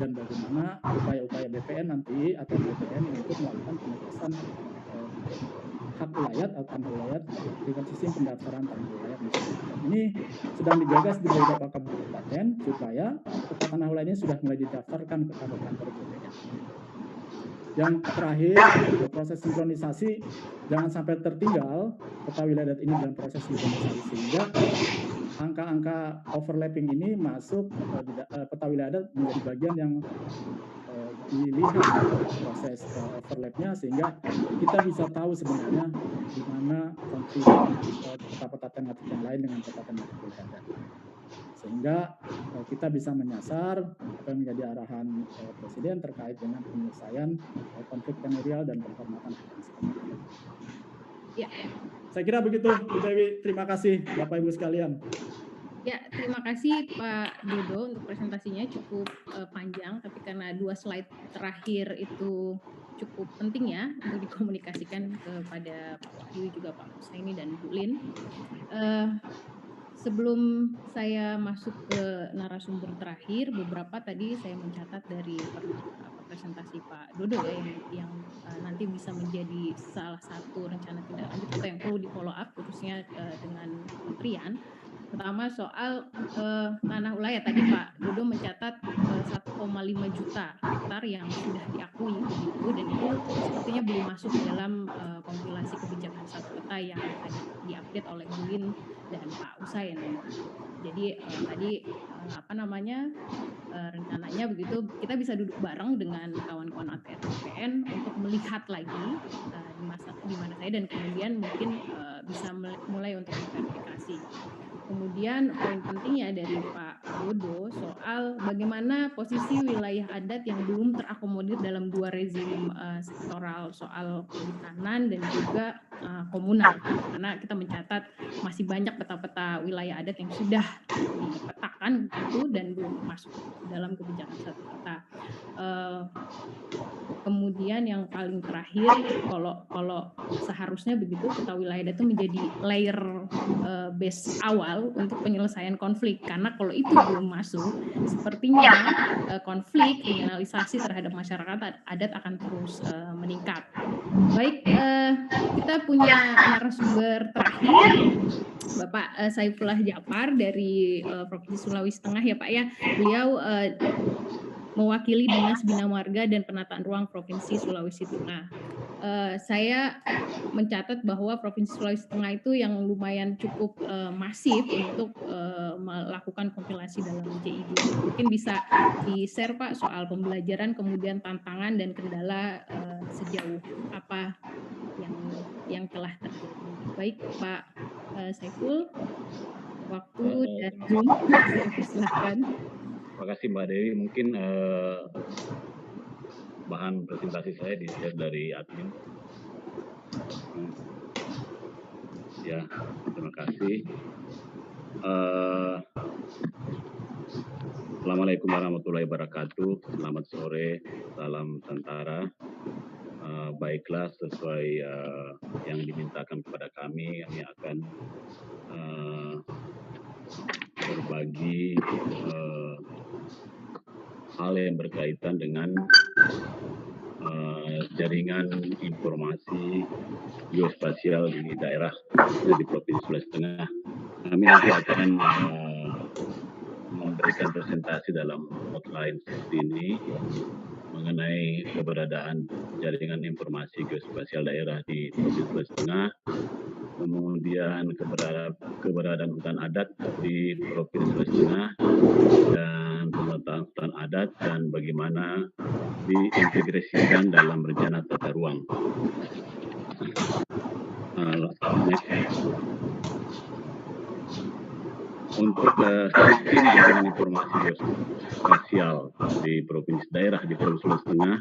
dan bagaimana upaya-upaya BPN nanti atau BPN untuk melakukan penegasan hak wilayah atau tanah wilayah dengan sistem pendaftaran tanah wilayah misalnya. Ini sedang digagas di beberapa kabupaten supaya peta tanah wilayah ini sudah mulai didaftarkan ke kantor-kantor BPN. Yang terakhir, proses sinkronisasi jangan sampai tertinggal peta wilayah adat ini dalam proses sinkronisasi sehingga angka-angka overlapping ini masuk peta wilayah adat menjadi bagian yang dilihat proses overlapnya sehingga kita bisa tahu sebenarnya di mana konflik peta-peta tematik yang lain dengan peta tematik wilayah adat. Sehingga kita bisa menyasar apa yang menjadi arahan Presiden terkait dengan penyelesaian konflik tenurial dan penghormatan hak masyarakat. Ya. Saya kira begitu, Bu Dewi. Terima kasih, Bapak Ibu sekalian. Ya, terima kasih Pak Dodo untuk presentasinya cukup panjang, tapi karena 2 slide terakhir itu cukup penting ya untuk dikomunikasikan kepada Pak Wahyu juga Pak Husaini dan Bu Lin. Sebelum saya masuk ke narasumber terakhir, beberapa tadi saya mencatat dari presentasi Pak Dodo ya yang nanti bisa menjadi salah satu rencana tindak lanjut atau yang perlu di follow up khususnya dengan kementerian. Pertama soal tanah wilayah tadi Pak Dodo mencatat 1,5 juta hektar yang sudah diakui begitu dan itu sepertinya belum masuk dalam kompilasi kebijakan satu peta yang tadi diupdate oleh Bu Lin dan Pak Husain. Jadi tadi rencananya begitu kita bisa duduk bareng dengan kawan-kawan ATR BPN untuk melihat lagi di mana saya dan kemudian mungkin bisa mulai untuk verifikasi. Kemudian poin pentingnya dari Pak Pak Dodo soal bagaimana posisi wilayah adat yang belum terakomodir dalam dua rezim sektoral, soal perhutanan dan juga komunal. Karena kita mencatat masih banyak peta-peta wilayah adat yang sudah dipetakan gitu dan belum masuk dalam kebijakan satu peta. Kemudian yang paling terakhir, kalau seharusnya begitu peta wilayah adat itu menjadi layer base awal untuk penyelesaian konflik, karena kalau itu belum masuk, sepertinya konflik, kriminalisasi terhadap masyarakat adat akan terus meningkat. Baik, kita punya narasumber terakhir, Bapak Saifullah Djafar dari Provinsi Sulawesi Tengah ya Pak ya. Beliau mewakili Dinas Bina Marga dan Penataan Ruang Provinsi Sulawesi Tengah. Saya mencatat bahwa Provinsi Sulawesi Tengah itu yang lumayan cukup masif untuk melakukan kompilasi dalam JID. Mungkin bisa di-share Pak soal pembelajaran, kemudian tantangan dan kendala sejauh apa yang telah terjadi. Baik Pak Saiful, waktu dan Zoom saya persilahkan. Terima kasih Mbak Dewi. Mungkin bahan presentasi saya di-share dari admin. Ya, terima kasih. Assalamualaikum warahmatullahi wabarakatuh. Selamat sore, salam Nusantara. Baiklah, sesuai yang dimintakan kepada kami akan berbagi hal yang berkaitan dengan jaringan informasi geospasial di daerah di Provinsi Sulawesi Tengah. Kami nanti akan memberikan presentasi dalam outline seperti ini mengenai keberadaan jaringan informasi geospasial daerah di Provinsi Sulawesi Tengah, kemudian keberadaan hutan adat di Provinsi Sulawesi Tengah, dan pemetaan hutan adat dan bagaimana diintegrasikan dalam rencana tata ruang. Untuk sistem jaringan informasi geospasial di provinsi daerah di Provinsi Sulawesi Tengah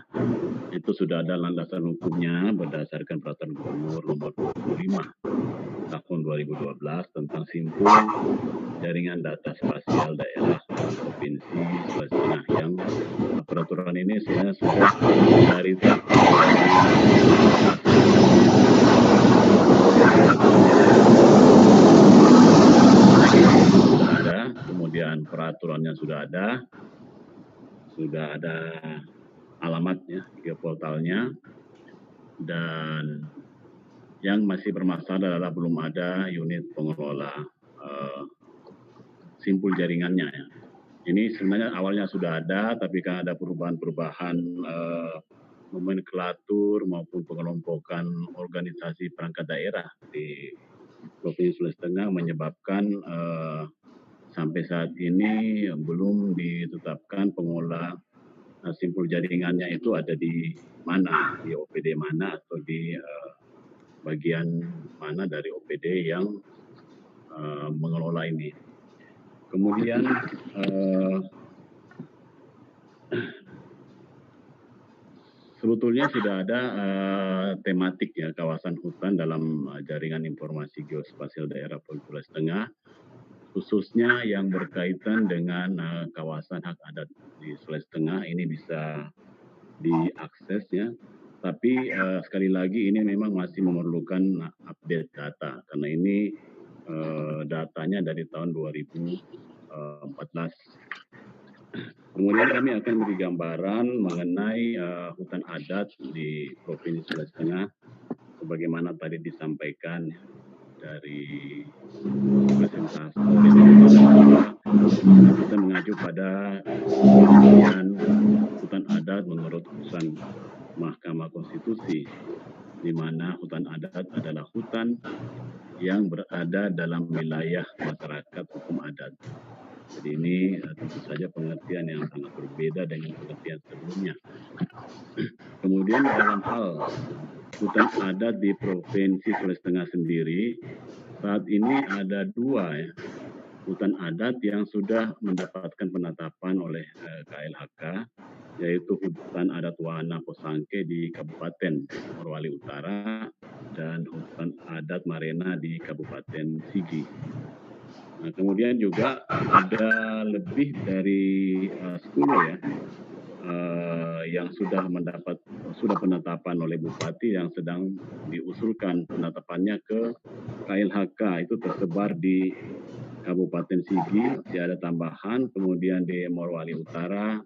itu sudah ada landasan hukumnya berdasarkan Peraturan Gubernur Nomor 25 tahun 2012 tentang simpul jaringan data spasial daerah Provinsi Sulawesi Tengah, yang peraturan ini sebenarnya sudah dari tahun 2012. Sudah ada, kemudian peraturannya sudah ada alamatnya, geoportalnya, dan yang masih bermasalah adalah belum ada unit pengelola simpul jaringannya. Ya. Ini sebenarnya awalnya sudah ada, tapi kan ada perubahan-perubahan nomenklatur maupun pengelompokan organisasi perangkat daerah di Provinsi Sulawesi Tengah menyebabkan sampai saat ini belum ditetapkan pengelola simpul jaringannya itu ada di mana, di OPD mana atau di bagian mana dari OPD yang mengelola ini. Kemudian sebetulnya sudah ada tematik ya kawasan hutan dalam jaringan informasi geospasial daerah Provinsi Sulawesi Tengah, khususnya yang berkaitan dengan kawasan hak adat di Sulawesi Tengah. Ini bisa diakses ya, tapi sekali lagi ini memang masih memerlukan update data karena ini datanya dari tahun 2014. Kemudian kami akan beri gambaran mengenai hutan adat di Provinsi Sulawesi Tengah, sebagaimana tadi disampaikan dari presentasi. Kita mengacu pada penelitian hutan adat menurut putusan Mahkamah Konstitusi, di mana hutan adat adalah hutan yang berada dalam wilayah masyarakat hukum adat. Jadi ini tentu saja pengertian yang sangat berbeda dengan pengertian sebelumnya. Kemudian dalam hal hutan adat di Provinsi Sulawesi Tengah sendiri, saat ini ada dua ya, hutan adat yang sudah mendapatkan penetapan oleh KLHK, yaitu hutan adat Wana Posangke di Kabupaten Morowali Utara dan hutan adat Marena di Kabupaten Sigi. Nah, kemudian juga ada lebih dari 10 ya yang sudah penetapan oleh Bupati yang sedang diusulkan penetapannya ke KLHK, itu tersebar di Kabupaten Sigi, masih ada tambahan, kemudian di Morowali Utara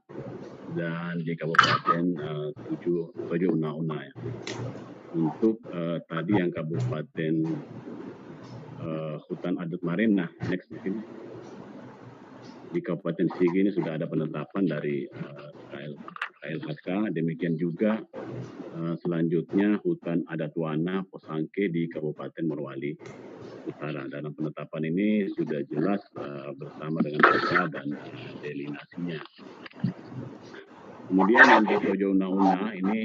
dan di Kabupaten Tojo Una-Una ya. Untuk tadi yang Kabupaten hutan adat Marena, next di sini. Di Kabupaten Sigi ini sudah ada penetapan dari KLHK, demikian juga selanjutnya hutan adat Wana Posangke di Kabupaten Morowali Utara. Dalam penetapan ini sudah jelas bersama dengan peta dan delinasinya. Kemudian yang di Tojo Una-Una ini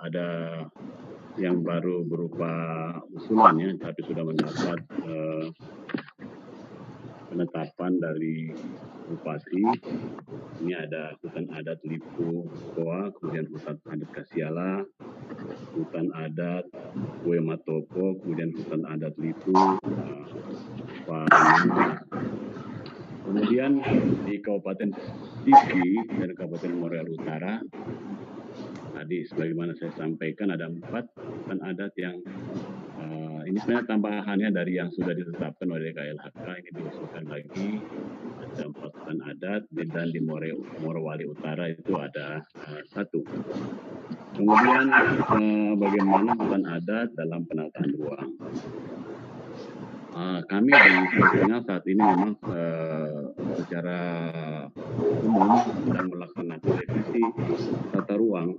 ada yang baru berupa usulan ya, tapi sudah mendapat penetapan dari Bupati. Ini ada hutan adat Lipu Koa, kemudian hutan adat Kasiala, hutan adat Kue Matopo, kemudian hutan adat Lipu Panina. Kemudian di Kabupaten Sigi dan Kabupaten Morowali Utara, tadi sebagaimana saya sampaikan ada 4 hutan adat yang ini sebenarnya tambahannya dari yang sudah ditetapkan oleh KLHK. Ini diusulkan lagi ada 4 hutan adat, dan di Morowali Utara itu ada 1. Kemudian bagaimana hutan adat dalam penataan ruang? Kami di Sulawesi Tengah saat ini memang secara umum sedang melaksanakan revisi tata ruang,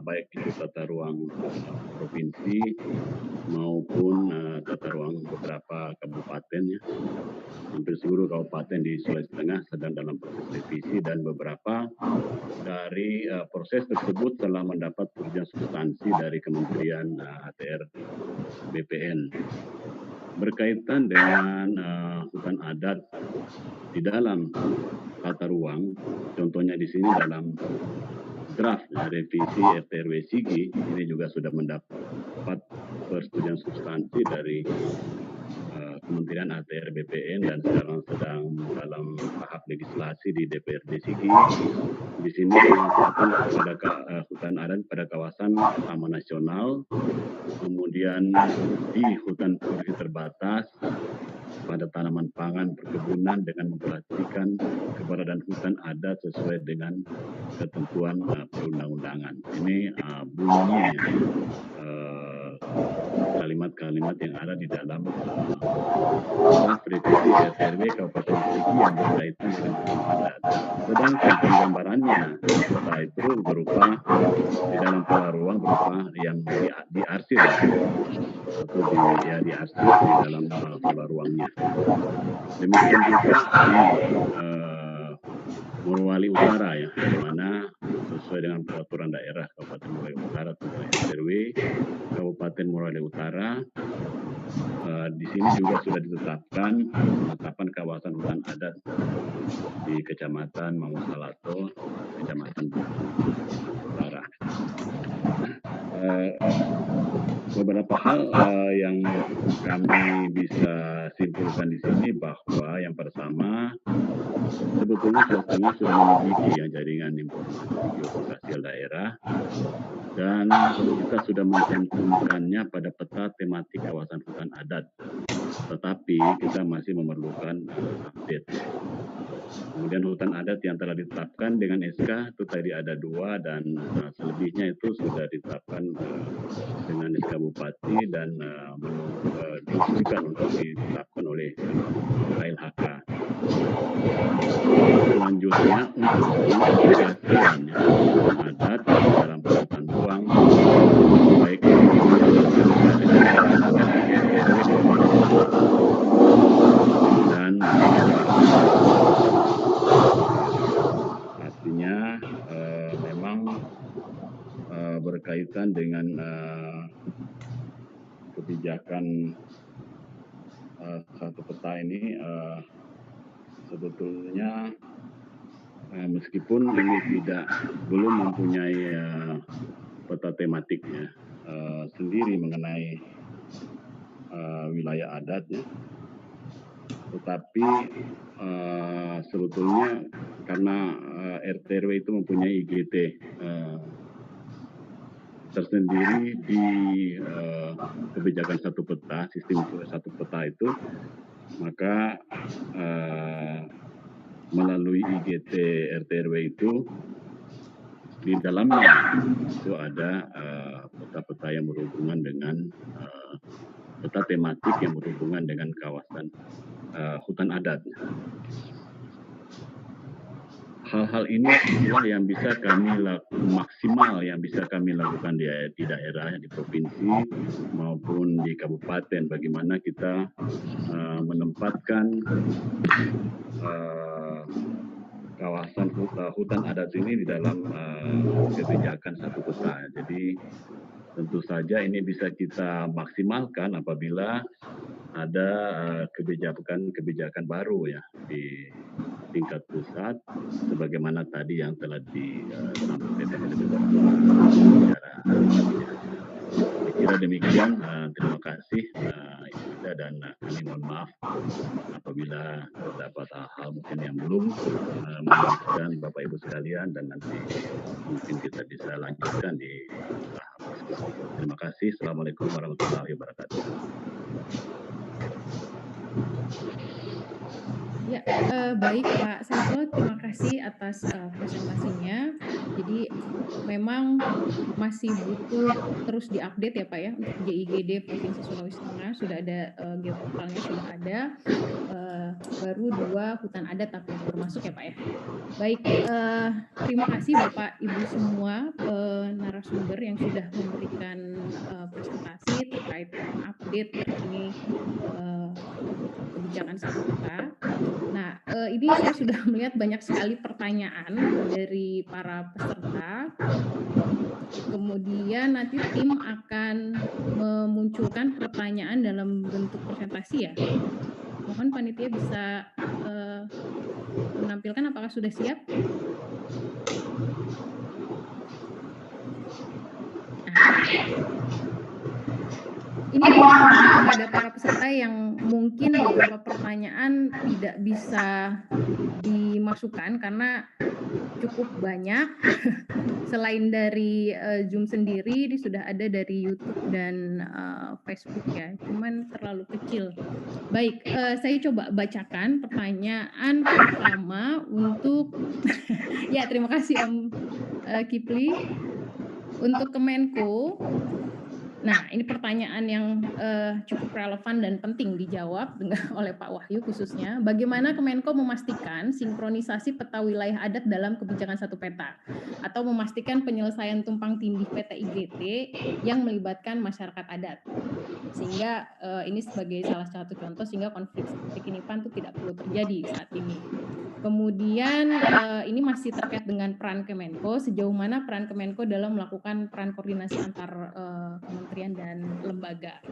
baik itu tata ruang provinsi maupun tata ruang beberapa kabupaten ya. Hampir seluruh kabupaten di Sulawesi Tengah sedang dalam proses revisi, dan beberapa dari proses tersebut telah mendapat persetujuan substansi dari Kementerian ATR BPN. Berkaitan dengan hutan adat di dalam tata ruang, contohnya di sini dalam draft revisi RT/RW Sigi ini juga sudah mendapat persetujuan substansi dari Kementerian ATR BPN dan sekarang sedang dalam tahap legislasi di DPRD Sigi. Di sini dimasukkan pada hutan adat pada kawasan taman nasional, kemudian di hutan produksi terbatas, pada tanaman pangan perkebunan dengan memperhatikan keberadaan hutan adat sesuai dengan ketentuan perundang-undangan. Ini bunyi kalimat-kalimat yang ada di dalam draft revisi RT/RW Kabupaten Sigi yang berkaitan dengan hutan adat. Sedangkan penggambarannya setelah itu berupa di dalam pola ruang berupa yang diarsir atau diarsir di dalam pola ruangnya. Demikian juga di Morowali Utara ya, di mana sesuai dengan peraturan daerah Kabupaten Morowali Utara tentang RT/RW Kabupaten Morowali Utara, di sini juga sudah ditetapkan penetapan kawasan hutan adat di Kecamatan Mangunsalatu, Kecamatan Utara. Beberapa hal yang kami bisa simpulkan di sini bahwa yang pertama, sebetulnya Sulawesi Tengah sudah memiliki jaringan informasi geospasial daerah, dan kita sudah mencantumkannya pada peta tematik kawasan hutan adat, tetapi kita masih memerlukan update. Kemudian hutan adat yang telah ditetapkan dengan SK itu tadi ada 2, dan selebihnya itu sudah ditetapkan dengan SK Bupati dan diusulkan untuk ditetapkan oleh KLHK. Selanjutnya untuk pengaplikasian hutan adat dalam penataan ruang, baik dan artinya memang berkaitan dengan kebijakan satu peta ini sebetulnya meskipun ini belum mempunyai peta tematiknya sendiri mengenai wilayah adat, ya, tetapi sebetulnya karena RT/RW itu mempunyai IGT tersendiri di kebijakan satu peta, sistem satu peta itu, maka melalui IGT RT/RW itu di dalamnya itu ada peta-peta yang berhubungan dengan peta tematik yang berhubungan dengan kawasan hutan adat. Hal-hal ini inilah yang bisa kami maksimal yang bisa kami lakukan di daerah, di provinsi maupun di kabupaten. Bagaimana kita menempatkan kawasan hutan adat ini di dalam kebijakan satu peta. Jadi tentu saja ini bisa kita maksimalkan apabila ada kebijakan baru ya di tingkat pusat, sebagaimana tadi yang telah disampaikan oleh Bapak secara. Kira demikian, terima kasih dan kami mohon maaf apabila terdapat hal mungkin yang belum memuaskan Bapak Ibu sekalian, dan nanti mungkin kita bisa lanjutkan di tahap diskusi. Terima kasih. Assalamualaikum warahmatullahi wabarakatuh. Ya, baik Pak Saiful, terima kasih atas presentasinya. Jadi memang masih butuh terus diupdate ya Pak ya, untuk GIGD Provinsi Sulawesi Tengah sudah ada geoportalnya, sudah ada baru 2 hutan adat tapi yang termasuk ya Pak ya. Baik, terima kasih Bapak Ibu semua narasumber yang sudah memberikan presentasi terkait update terkini kebijakan satu peta. Nah, ini saya sudah melihat banyak sekali pertanyaan dari para peserta. Kemudian nanti tim akan memunculkan pertanyaan dalam bentuk presentasi ya. Mohon panitia bisa menampilkan, apakah sudah siap? Ini kepada para peserta yang mungkin beberapa pertanyaan tidak bisa dimasukkan karena cukup banyak. Selain dari Zoom sendiri, ini sudah ada dari YouTube dan Facebook ya, cuman terlalu kecil. Baik, saya coba bacakan pertanyaan pertama untuk ya terima kasih Om Kipli. Untuk Kemenko, nah ini pertanyaan yang cukup relevan dan penting dijawab oleh Pak Wahyu khususnya. Bagaimana Kemenko memastikan sinkronisasi peta wilayah adat dalam kebijakan satu peta, atau memastikan penyelesaian tumpang tindih peta IGT yang melibatkan masyarakat adat, sehingga ini sebagai salah satu contoh sehingga konflik kekinipan itu tidak perlu terjadi saat ini. Kemudian ini masih terkait dengan peran Kemenko, sejauh mana peran Kemenko dalam melakukan peran koordinasi antar kementerian dan lembaga.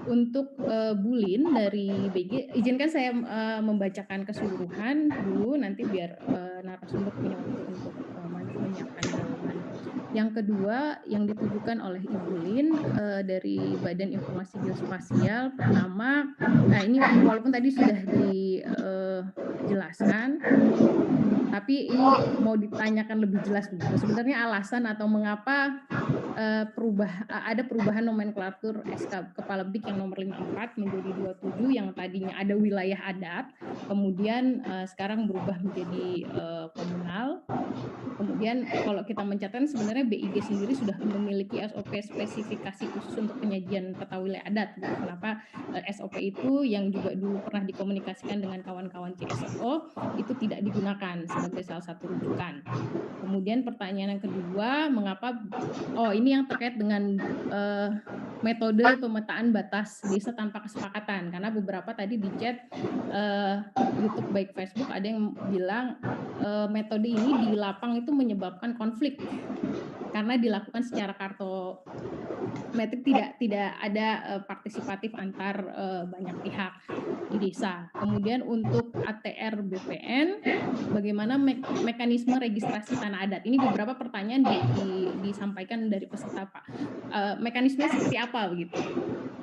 Untuk Bulin dari BG, izinkan saya membacakan keseluruhan dulu, nanti biar narasumber punya waktu untuk menyiapkan jawaban. Yang kedua yang ditujukan oleh Ibu Lin dari Badan Informasi Geospasial. Pertama, nah ini walaupun tadi sudah dijelaskan, tapi ini mau ditanyakan lebih jelas begitu. Sebenarnya alasan atau mengapa ada perubahan nomenklatur SK Kepala BIK yang nomor 54 menjadi 27 yang tadinya ada wilayah adat, kemudian sekarang berubah menjadi komunal. Kemudian kalau kita mencatat sebenarnya BIG sendiri sudah memiliki SOP spesifikasi khusus untuk penyajian peta wilayah adat. Kenapa SOP itu yang juga dulu pernah dikomunikasikan dengan kawan-kawan CSO itu tidak digunakan sebagai salah satu rujukan. Kemudian pertanyaan yang kedua, mengapa ini yang terkait dengan metode pemetaan batas desa tanpa kesepakatan, karena beberapa tadi di chat YouTube baik Facebook ada yang bilang metode ini di lapang itu menyebabkan konflik karena dilakukan secara kartometrik, tidak ada partisipatif antar banyak pihak di desa. Kemudian untuk ATR BPN, bagaimana mekanisme registrasi tanah adat? Ini beberapa pertanyaan disampaikan dari peserta, Pak. Mekanismenya seperti apa begitu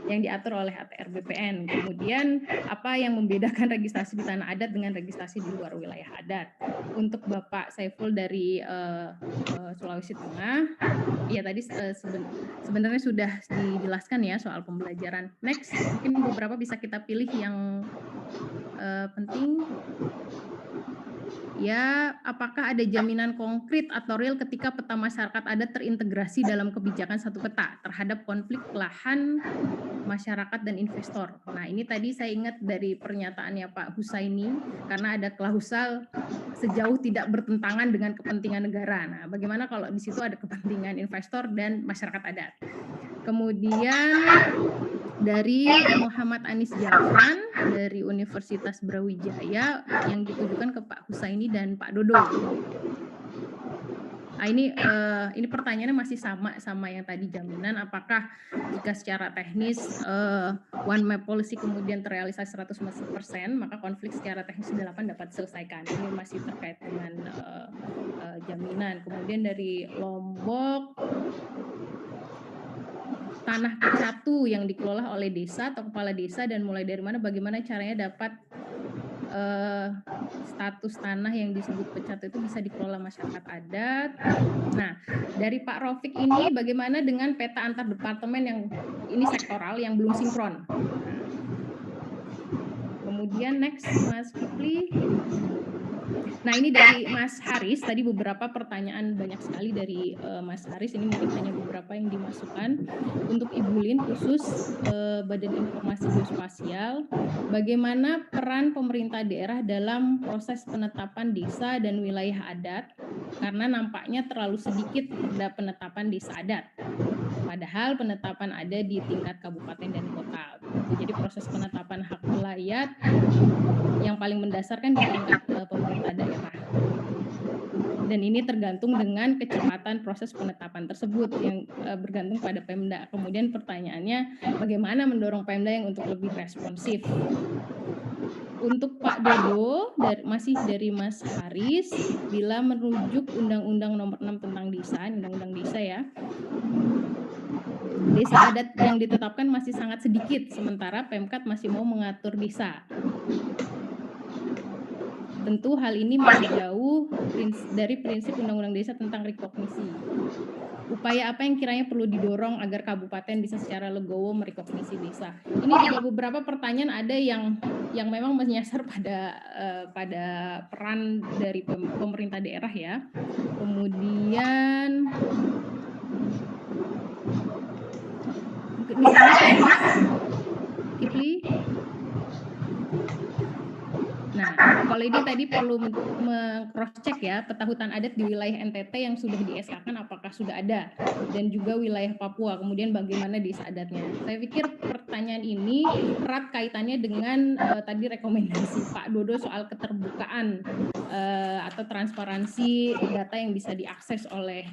yang diatur oleh ATR BPN? Kemudian apa yang membedakan registrasi di tanah adat dengan registrasi di luar wilayah adat? Untuk Bapak Saiful dari Sulawesi Tengah, ya tadi sebenarnya sudah dijelaskan ya soal pembelajaran. Next, mungkin beberapa bisa kita pilih yang penting. Ya, apakah ada jaminan konkret atau real ketika peta masyarakat adat terintegrasi dalam kebijakan satu peta terhadap konflik lahan masyarakat dan investor? Nah, ini tadi saya ingat dari pernyataannya Pak Husaini, karena ada klausal sejauh tidak bertentangan dengan kepentingan negara. Nah, bagaimana kalau di situ ada kepentingan investor dan masyarakat adat? Kemudian dari Muhammad Anis Jafran dari Universitas Brawijaya yang ditujukan ke Pak Husaini dan Pak Dodo. Nah, ini pertanyaannya masih sama yang tadi, jaminan apakah jika secara teknis one map policy kemudian terrealisasi 100%, maka konflik secara teknis di lapangan dapat diselesaikan. Ini masih terkait dengan jaminan. Kemudian dari Lombok, tanah pecatu yang dikelola oleh desa atau kepala desa dan mulai dari mana, bagaimana caranya dapat status tanah yang disebut pecatu itu bisa dikelola masyarakat adat. Nah, dari Pak Rofik ini bagaimana dengan peta antar departemen yang ini sektoral yang belum sinkron? Kemudian next Mas Kipli. Nah, ini dari Mas Haris, tadi beberapa pertanyaan banyak sekali dari Mas Haris, ini mungkin hanya beberapa yang dimasukkan. Untuk Ibu Lin khusus Badan Informasi Geospasial, bagaimana peran pemerintah daerah dalam proses penetapan desa dan wilayah adat, karena nampaknya terlalu sedikit terhadap penetapan desa adat. Padahal penetapan ada di tingkat kabupaten dan kota. Jadi proses penetapan hak wilayah yang paling mendasar kan di tingkat pemerintah daerah. Dan ini tergantung dengan kecepatan proses penetapan tersebut yang bergantung pada Pemda. Kemudian pertanyaannya, bagaimana mendorong Pemda yang untuk lebih responsif? Untuk Pak Dodo, masih dari Mas Haris, bila merujuk Undang-Undang Nomor 6 tentang desa, Undang-Undang Desa ya, desa adat yang ditetapkan masih sangat sedikit, sementara Pemkat masih mau mengatur desa. Tentu hal ini masih jauh dari prinsip Undang-Undang Desa tentang rekognisi. Upaya apa yang kiranya perlu didorong agar kabupaten bisa secara legowo merekognisi desa? Ini juga beberapa pertanyaan ada yang memang menyasar pada peran dari pemerintah daerah ya. Kemudian misalnya kayak Mas Kipli. Nah, kalau ini tadi perlu cross-check ya, peta hutan adat di wilayah NTT yang sudah di-SK-kan apakah sudah ada, dan juga wilayah Papua, kemudian bagaimana desa adatnya. Saya pikir pertanyaan ini erat kaitannya dengan tadi rekomendasi Pak Dodo soal keterbukaan atau transparansi data yang bisa diakses oleh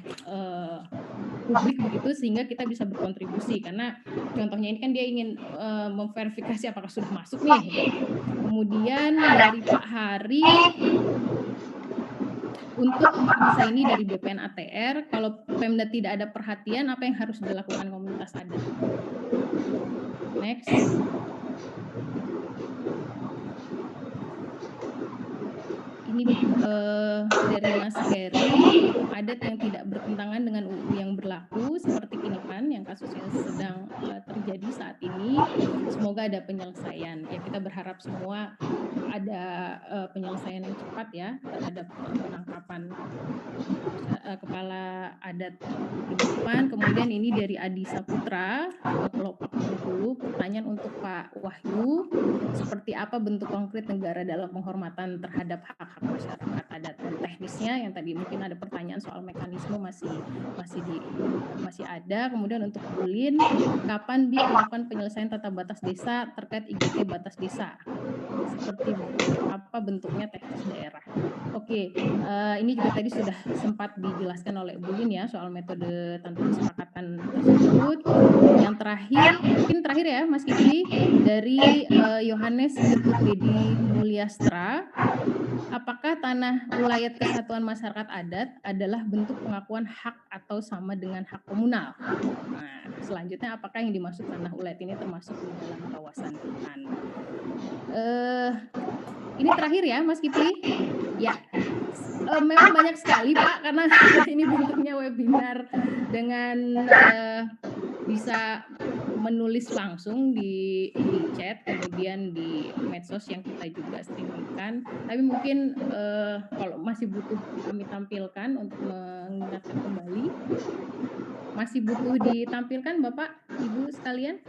publik begitu, sehingga kita bisa berkontribusi, karena contohnya ini kan dia ingin memverifikasi apakah sudah masuk nih. Kemudian dari Pak Hari, untuk Pak Husaini dari BPN ATR, kalau Pemda tidak ada perhatian, apa yang harus dilakukan komunitas adat? Next. Ini dari Mas Heri, adat yang tidak bertentangan dengan UU yang berlaku seperti Kinipan yang kasusnya sedang terjadi saat ini. Semoga ada penyelesaian. Ya, kita berharap semua ada penyelesaian yang cepat ya terhadap penangkapan kepala adat Kinipan. Kemudian ini dari Adi Saputra, Kelopak Bengkulu. Pertanyaan untuk Pak Wahyu, seperti apa bentuk konkret negara dalam penghormatan terhadap hak-hak masyarakat adat, dan teknisnya yang tadi mungkin ada pertanyaan soal mekanisme masih ada. Kemudian untuk Bulin, kapan melakukan penyelesaian tata batas desa terkait IGT batas desa? seperti apa bentuknya teknis daerah. Oke, ini juga tadi sudah sempat dijelaskan oleh Bu Lin ya soal metode tanpa kesepakatan tersebut. Yang terakhir, mungkin terakhir ya Mas Kipli, dari Yohanes Getut Dedi Mulyastra, apakah tanah Ulayat Kesatuan Masyarakat Adat adalah bentuk pengakuan hak atau sama dengan hak komunal? Nah, selanjutnya apakah yang dimaksud tanah ulayat ini termasuk di dalam kawasan hutan? Ini terakhir ya Mas Kipli. Ya, memang banyak sekali Pak karena ini bentuknya webinar dengan bisa menulis langsung di chat, kemudian di medsos yang kita juga streamingkan. Tapi mungkin kalau masih butuh kami tampilkan untuk mengingatkan kembali, masih butuh ditampilkan Bapak, Ibu sekalian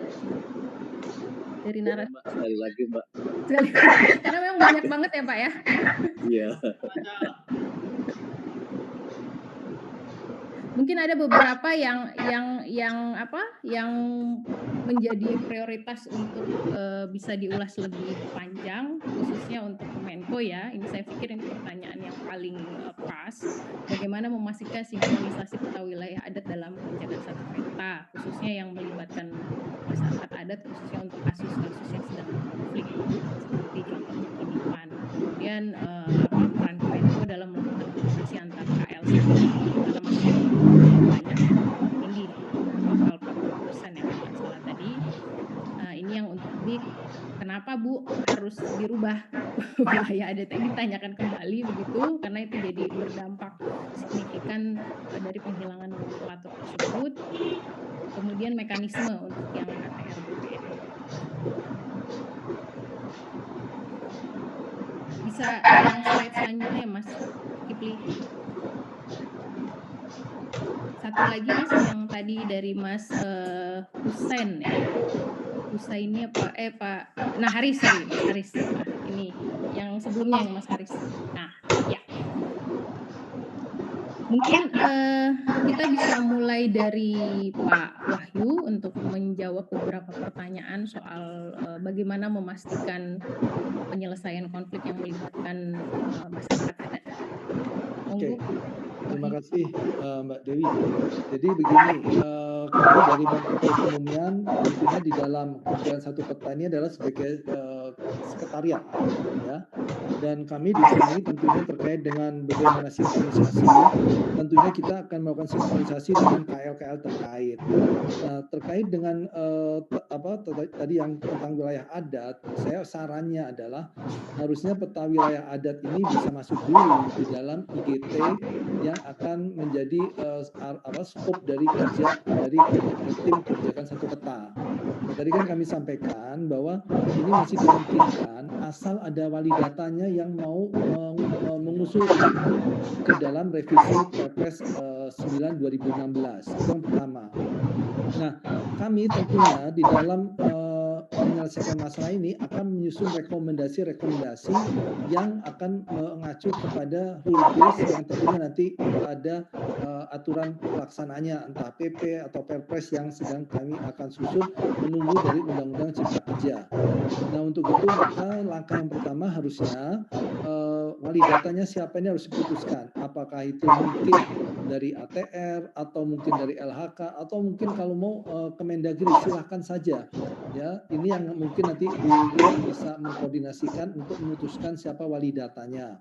dari narasi. Mbak, sekali lagi Mbak. Karena memang banyak banget ya Pak ya. Iya. Mungkin ada beberapa yang menjadi prioritas untuk bisa diulas lebih panjang, khususnya untuk Menko ya. Ini saya pikir ini pertanyaan yang paling pas. Bagaimana memastikan sinkronisasi peta wilayah adat dalam penjagaan satu peta, khususnya yang melibatkan masyarakat adat, khususnya untuk kasus-kasus yang sedang konflik seperti contohnya Kinipan. Kemudian peran Menko dalam melakukan koordinasi antar KLC karena masih banyak tinggi total 40% ya kalau salah tadi. Ini yang untuk kenapa Bu harus dirubah wilayah adat ini ditanyakan kembali begitu karena itu jadi berdampak signifikan dari penghilangan nomenklatur tersebut. Kemudian mekanisme untuk yang ATR BPN. Bisa yang slide selanjutnya Mas Kipli. Satu lagi Mas yang tadi dari Mas Husain ya. Husaini apa Pak. Nah, Haris. Nah, ini yang sebelumnya yang Mas Haris. Nah, ya. Mungkin kita bisa mulai dari Pak Wahyu untuk menjawab beberapa pertanyaan soal bagaimana memastikan penyelesaian konflik yang melibatkan masyarakat adat. Oke. Terima kasih Mbak Dewi. Jadi begini, kami dari Menko Perekonomian tentunya di dalam kerjaan satu peta ini adalah sebagai sekretariat, ya. Dan kami di sini tentunya terkait dengan bagaimana sinkronisasi, tentunya kita akan melakukan sinkronisasi dengan KL-KL terkait. Nah, terkait dengan tadi yang tentang wilayah adat, saya sarannya adalah harusnya peta wilayah adat ini bisa masuk dulu di dalam IGT yang akan menjadi skop dari kerja dari tim kebijakan satu peta. Nah, tadi kan kami sampaikan bahwa ini masih dimungkinkan asal ada wali datanya yang mau mengusulkan ke dalam revisi Perpres 9 2016. Itu yang pertama. Nah, kami tentunya di dalam menyelesaikan masalah ini akan menyusun rekomendasi-rekomendasi yang akan mengacu kepada rule base yang tentunya nanti ada aturan pelaksananya entah PP atau Perpres yang sedang kami akan susun menunggu dari Undang-Undang Cipta Kerja. Nah, untuk itu maka langkah yang pertama harusnya wali datanya siapa ini harus diputuskan. Apakah itu mungkin dari ATR atau mungkin dari LHK atau mungkin kalau mau Kemendagri silahkan saja. Ya, ini yang mungkin nanti bisa mengkoordinasikan untuk memutuskan siapa wali datanya.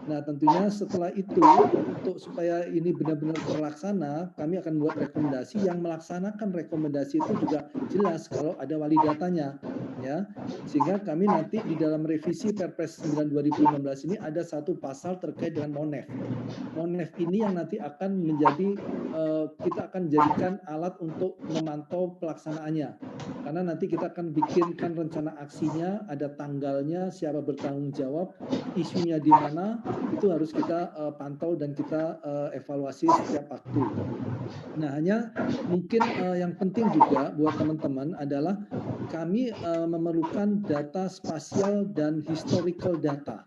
Nah, tentunya setelah itu untuk supaya ini benar-benar terlaksana, kami akan buat rekomendasi yang melaksanakan rekomendasi itu juga jelas kalau ada wali datanya, ya. Sehingga kami nanti di dalam revisi Perpres 9 2016 ini ada satu pasal terkait dengan MONEF. MONEF ini yang nanti akan menjadi kita akan jadikan alat untuk memantau pelaksanaannya. Karena nanti kita akan bikinkan rencana aksinya, ada tanggalnya, siapa bertanggung jawab, isunya di mana, itu harus kita pantau dan kita evaluasi setiap waktu. Nah, hanya mungkin yang penting juga buat teman-teman adalah kami memerlukan data spasial dan historical data.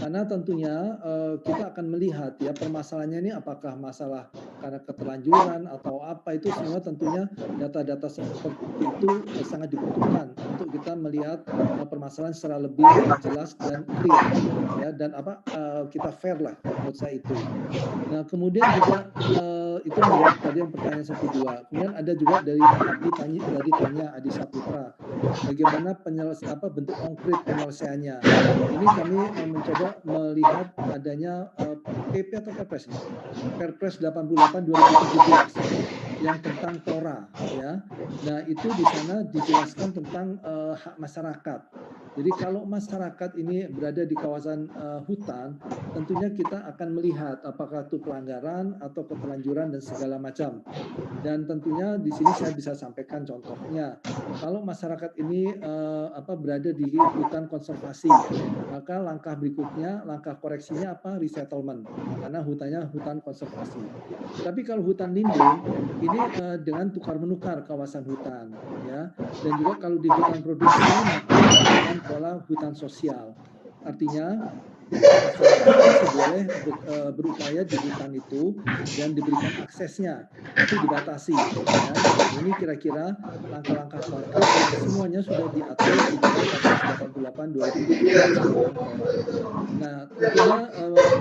Karena tentunya kita akan melihat ya permasalahannya ini apakah masalah karena keterlanjuran atau apa, itu semua tentunya data-data seperti itu sangat dibutuhkan untuk kita melihat permasalahan secara lebih jelas dan clear ya, dan kita fair lah menurut saya itu. Nah kemudian juga itu menjawab tadi yang pertanyaan 1-2. Kemudian ada juga dari Pak Abdi tanya Adi Saputra, bagaimana bentuk konkret penyelesaiannya. Ini kami mencoba melihat adanya PP atau Perpres, Perpres 88/2017 yang tentang TORA ya. Nah itu di sana dijelaskan tentang hak masyarakat. Jadi kalau masyarakat ini berada di kawasan hutan, tentunya kita akan melihat apakah itu pelanggaran atau keterlanjuran dan segala macam. Dan tentunya di sini saya bisa sampaikan contohnya, kalau masyarakat ini berada di hutan konservasi, maka langkah berikutnya, langkah koreksinya apa? Resettlement, karena hutannya hutan konservasi. Tapi kalau hutan lindung ini dengan tukar menukar kawasan hutan, ya. Dan juga kalau di hutan produksi maka dengan pola hutan sosial. Artinya masyarakat masih boleh berupaya di hutan itu dan diberikan aksesnya, tapi dibatasi. Ya. Ini kira-kira langkah-langkah konkret yang semuanya sudah diatur di dalam Perpres 88/2017 tentang TORA. Nah, tentunya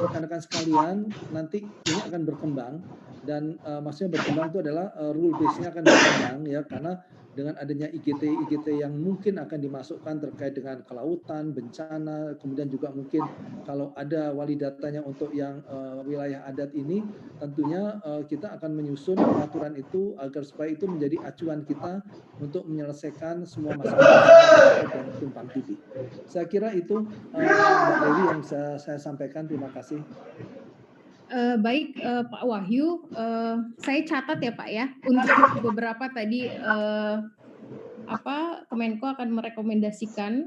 rekan-rekan sekalian, nanti ini akan berkembang dan maksudnya berkembang itu adalah rule base-nya akan berkembang ya, karena dengan adanya IGT yang mungkin akan dimasukkan terkait dengan kelautan, bencana, kemudian juga mungkin kalau ada wali datanya untuk yang wilayah adat ini, tentunya kita akan menyusun peraturan itu agar supaya itu menjadi acuan kita untuk menyelesaikan semua masalah dan tumpang tindih. Saya kira itu Mbak Dewi yang bisa saya sampaikan. Terima kasih. Baik Pak Wahyu, saya catat ya Pak ya untuk beberapa tadi Kemenko akan merekomendasikan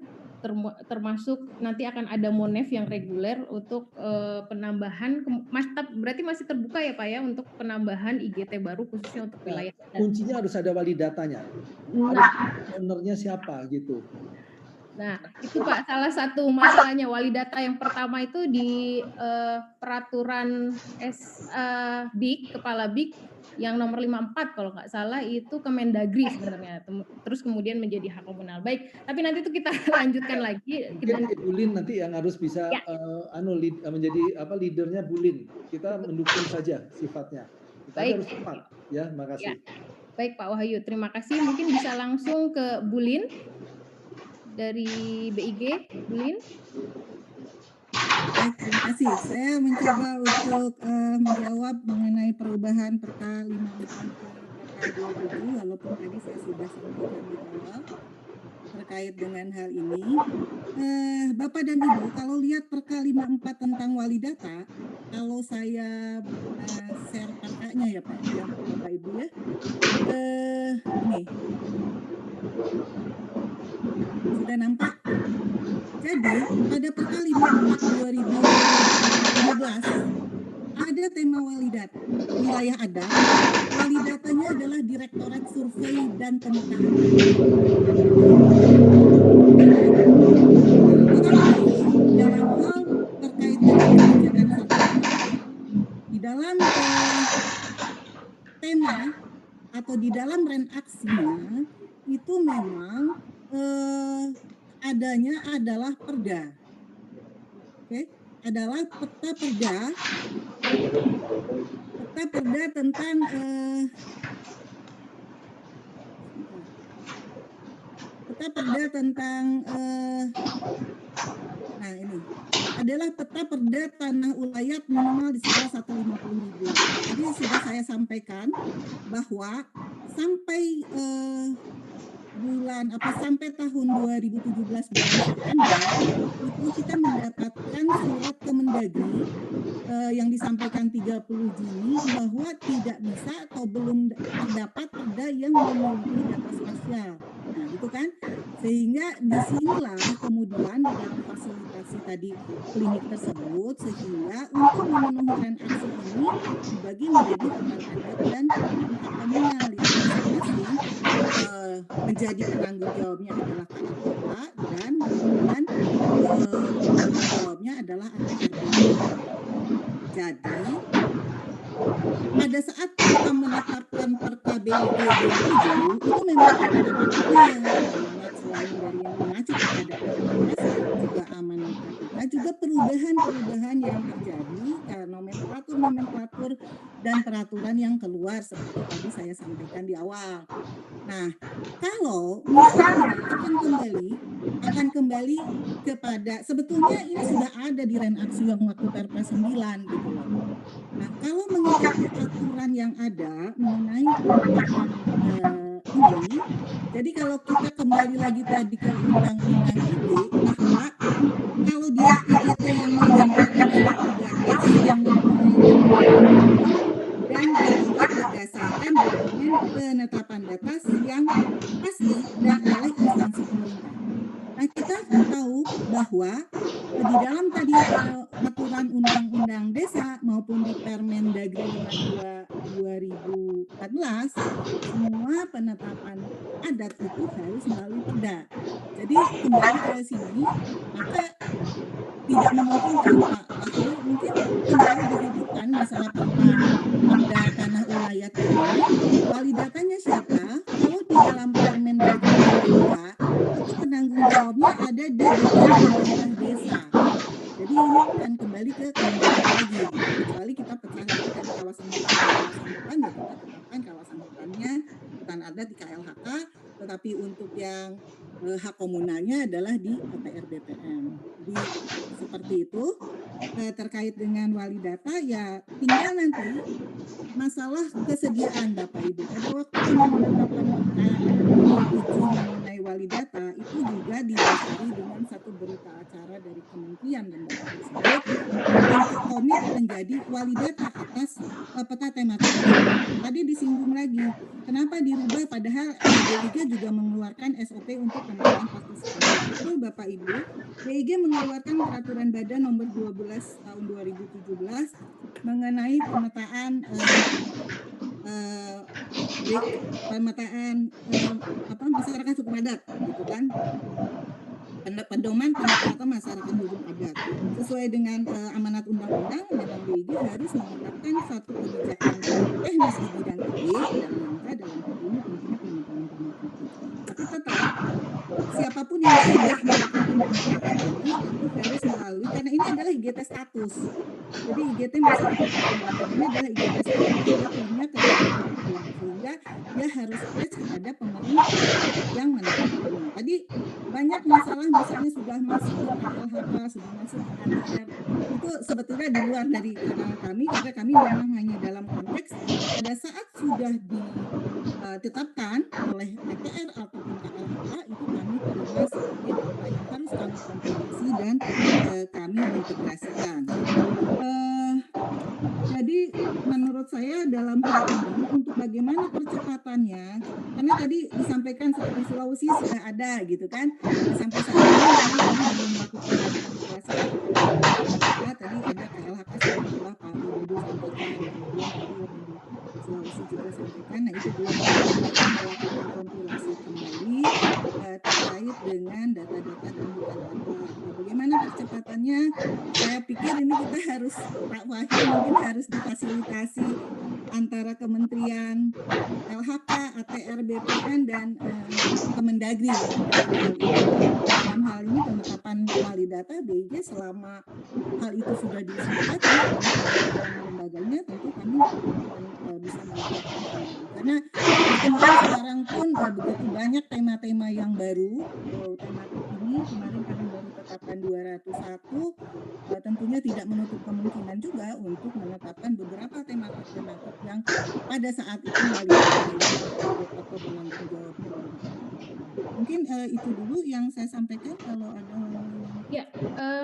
termasuk nanti akan ada Monef yang reguler untuk penambahan, berarti masih terbuka ya Pak ya untuk penambahan IGT baru khususnya untuk wilayah. Kuncinya harus ada wali datanya, harus ownernya siapa gitu. Nah, itu Pak, salah satu masalahnya wali data yang pertama itu di peraturan BIK, Kepala BIK yang nomor 54 kalau nggak salah itu Kemendagri sebenarnya. Terus kemudian menjadi hak komunal. Baik, tapi nanti itu kita lanjutkan lagi. Mungkin Bulin nanti yang harus bisa ya. Menjadi leadernya Bulin. Kita mendukung saja sifatnya. Kita harus cepat ya, makasih. Ya. Baik Pak Wahyu, terima kasih. Mungkin bisa langsung ke Bulin. Dari BIG, Bulin. Baik, terima kasih. Saya mencoba untuk menjawab mengenai perubahan Perka 54 ke Perka 27, walaupun tadi saya sudah sampaikan di awal terkait dengan hal ini. Bapak dan Ibu, kalau lihat Perka 54 tentang wali data, kalau saya share Perkanya ya Pak, ya, Bapak Ibu ya. Ini. Sudah nampak? Jadi pada Perka 54 2015 ada tema wali data wilayah adat. Wali datanya adalah Direktorat Survei dan Pemetaan. Dalam hal terkait dengan kebijakan sertifikasi, di dalam tema atau di dalam renaksinya itu memang adanya adalah perda, adalah peta perda tentang nah ini adalah peta perda tanah ulayat minimal di sekitar 150.000. Jadi sudah saya sampaikan bahwa sampai sampai tahun 2017 bulan September itu kita mendapatkan surat Kemendagri yang disampaikan 30 Juni bahwa tidak bisa atau belum terdapat perda yang memiliki data spasial. Nah, itu kan, sehingga disinilah kemudian di dalam fasilitasi tadi klinik tersebut, sehingga untuk memenuhi renaksi ini dibagi menjadi hutan adat dan hutan komunal yang masing-masing menjadi penanggung jawabnya adalah KLHK dan kemudian penanggung jawabnya adalah APRD. Jadi pada saat kita menetapkan Perka BIG 27 itu memang ada amanatnya, amanat selain dari yang mengacu kepada Perpres juga amanat KPK, juga perubahan-perubahan yang terjadi, nomenklatur dan peraturan yang keluar seperti tadi saya sampaikan di awal. Nah, kalau misalnya akan kembali kepada, sebetulnya ini sudah ada di Renaksi yang waktu Perpres 9 gitu loh. Nah, kalau mengikuti aturan yang ada mengenai penetapan ini, jadi kalau kita kembali lagi tadi ke undang-undang ITE, bahwa kalau dia ITE yang menggambarkan ada 3S yang mempunyai dan dibuat berdasarkan dokumen penetapan batas yang pasti dan oleh instansi pemerintah. Nah, kita tahu bahwa di dalam tadi aturan undang-undang desa maupun di Permendagri 52 2014 semua penetapan adat itu harus melalui perda. Jadi kembali ke sini maka tidak memungkinkan Pak Wahyu mungkin kembali dihidupkan masalah perda tanah ulayat ini. Wali datanya siapa? Kalau di dalam Permendagri 22 itu penanggung jawabnya ada di pemerintah desa. Jadi ini kan kembali ke Kemendagri lagi, kecuali kita pecah lagi dari kawasan hutan ya kita tetapkan kawasan hutannya, hutan adat di KLHK, tetapi untuk yang hak komunalnya adalah di APR BPN. Jadi seperti itu. Terkait dengan wali data ya tinggal nanti masalah kesediaan Bapak Ibu. Pada waktu kami menetapkan mengenai wali data itu juga didasari dengan satu berita acara dari kementerian lembaga tersebut untuk komit menjadi wali data atas peta tematik. Tadi disinggung lagi, kenapa dirubah padahal BIG juga mengeluarkan SOP untuk pemetaan partisipasi. Betul Bapak Ibu, BIG mengeluarkan peraturan badan nomor 12 tahun 2017 mengenai pemetaan masyarakat hukum adat gitu kan, pedoman pemetaan masyarakat hukum adat sesuai dengan amanat undang-undang. Memang BIG harus menetapkan satu kebijakan teknis di bidang ini dalam rangka dalam hal ini tentunya pemetaan tanah itu. Tapi tetap siapapun yang sudah melakukan pemetaan ini itu harus melalui, karena ini adalah IGT status. Jadi IGT masyarakat hukum adat ini adalah IGT status, dia punya ketentuan hukum sehingga dia harus attach kepada pemerintah yang menetapkannya. Tadi banyak masalah misalnya sudah masuk ke KLHK, sudah masuk ke APR, itu sebetulnya di luar dari kanal kami karena kami memang hanya dalam konteks pada saat sudah ditetapkan oleh APR ataupun KLHK itu kami terima sebagai data yang harus kami kompilasi dan kami integrasikan. Jadi menurut saya dalam hal ini untuk bagaimana percepatannya, karena tadi disampaikan seperti Sulawesi sudah ada gitu kan, sampai saat ini memang kami belum melakukan integrasi. Tadi ada KLHK setelah Pak Widodo sampaikan, kemudian tadi yang di Sulawesi juga sampaikan, nah itu belum melakukan kompilasi kembali terkait dengan data-data dan hutan adat. Bagaimana percepatannya? Saya pikir ini kita harus, Pak Wahyu mungkin harus difasilitasi antara Kementerian LHK, ATR, BPN, dan Kemendagri. Dalam hal ini penetapan wali data BIG selama hal itu sudah disepakati oleh lembaganya, tentu kami bisa menetapkan. Karena sekarang pun begitu banyak tema-tema yang baru. Tematik ini kemarin kami baru tetapkan 201, tentunya tidak menutup kemungkinan juga untuk menetapkan beberapa tematik yang pada saat itu wali atau penanggung jawabnya. Mungkin itu dulu yang saya sampaikan. Kalau ada ya,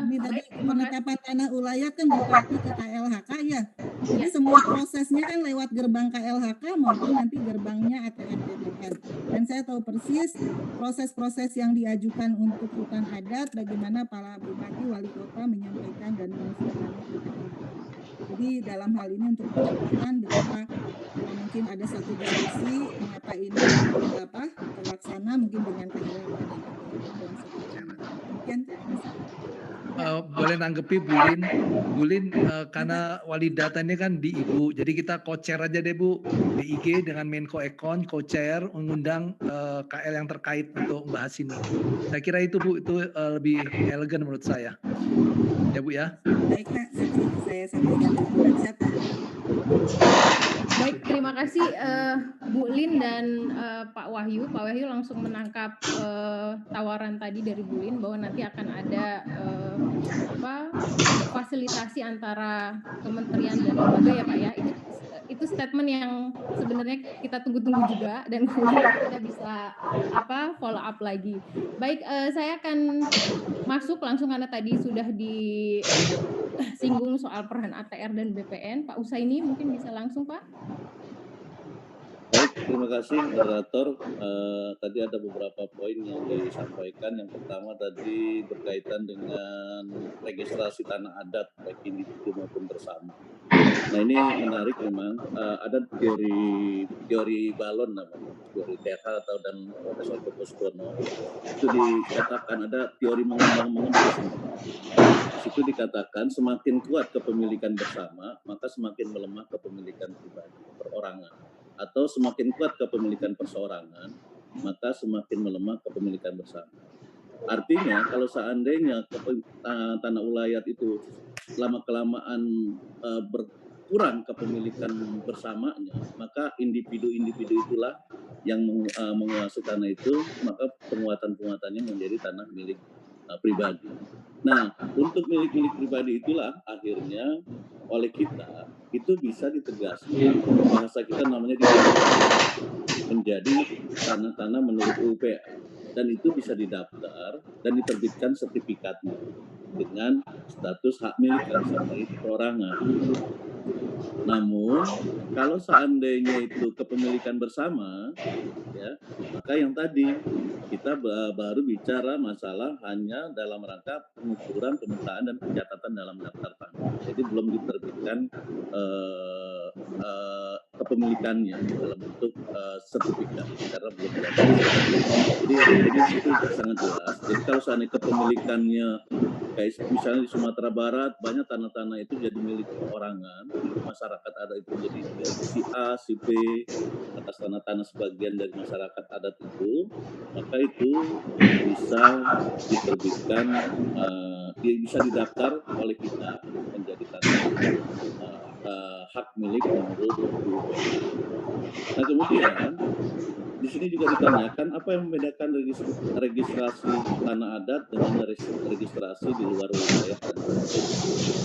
ini tadi penetapan tanah ulayat kan berarti ke KLHK ya. Jadi semua prosesnya kan lewat gerbang KLHK maupun nanti gerbangnya ATR BPN. Dan saya tahu persis proses-proses yang diajukan untuk hutan adat, bagaimana para bupati, wali kota menyampaikan dan mengusulkannya ke KLHK. Jadi dalam hal ini untuk percepatan beberapa mungkin ada satu diskusi mengapa ini terlaksana mungkin dengan kehilafan dan dalam satu tahun. Demikian, terima kasih. Boleh nanggepi Bu Lin, karena wali data ini kan di Ibu, jadi kita co-chair aja deh Bu, di IG dengan Menko Ekon, co-chair, mengundang KL yang terkait untuk membahas ini. Saya kira itu Bu, itu lebih elegan menurut saya. Ya Bu ya. Baik Pak, saya sampaikan terima kasih Pak. Baik, terima kasih Bu Lin dan Pak Wahyu. Pak Wahyu langsung menangkap tawaran tadi dari Bu Lin bahwa nanti akan ada fasilitasi antara kementerian dan lembaga ya Pak ya. Itu statement yang sebenarnya kita tunggu-tunggu juga dan kemudian kita bisa follow up lagi. Baik, saya akan masuk langsung karena tadi sudah disinggung soal peran ATR dan BPN. Pak Usaini mungkin bisa langsung Pak. Baik, terima kasih moderator. Tadi ada beberapa poin yang disampaikan. Yang pertama tadi berkaitan dengan registrasi tanah adat baik individu maupun bersama. Nah ini menarik memang, ada teori balon namanya, teori TH atau dan Profesor Kokoskono. Itu dikatakan ada teori mengembang-mengembang. Di situ dikatakan semakin kuat kepemilikan bersama, maka semakin melemah kepemilikan pribadi, perorangan. Atau semakin kuat kepemilikan perseorangan, maka semakin melemah kepemilikan bersama. Artinya kalau seandainya tanah ulayat itu lama-kelamaan berkurang kepemilikan bersamanya, maka individu-individu itulah yang menguasai tanah itu, maka penguatan-penguatannya menjadi tanah milik pribadi. Nah, untuk milik-milik pribadi itulah akhirnya oleh kita itu bisa ditegaskan, bahasa kita namanya menjadi tanah-tanah menurut UPA, dan itu bisa didaftar dan diterbitkan sertifikatnya dengan status hak milik dan perorangan. Namun kalau seandainya itu kepemilikan bersama, ya, maka yang tadi kita baru bicara masalah hanya dalam rangka pengukuran, pemetaan dan pencatatan dalam daftar tanah. Jadi belum diterbitkan kepemilikannya dalam bentuk sertifikat karena belum ada. Jadi itu sangat jelas. Jadi kalau seandainya kepemilikannya kayak misalnya di Sumatera Barat banyak tanah-tanah itu jadi milik perorangan, masyarakat adat itu jadi si A, si B atas tanah-tanah sebagian dari masyarakat adat itu, maka itu bisa diterbitkan, bisa didaftar oleh kita menjadi tanah hak milik menurut UPA. Nah kemudian di sini juga ditanyakan apa yang membedakan registrasi tanah adat dengan registrasi di luar wilayah tanah.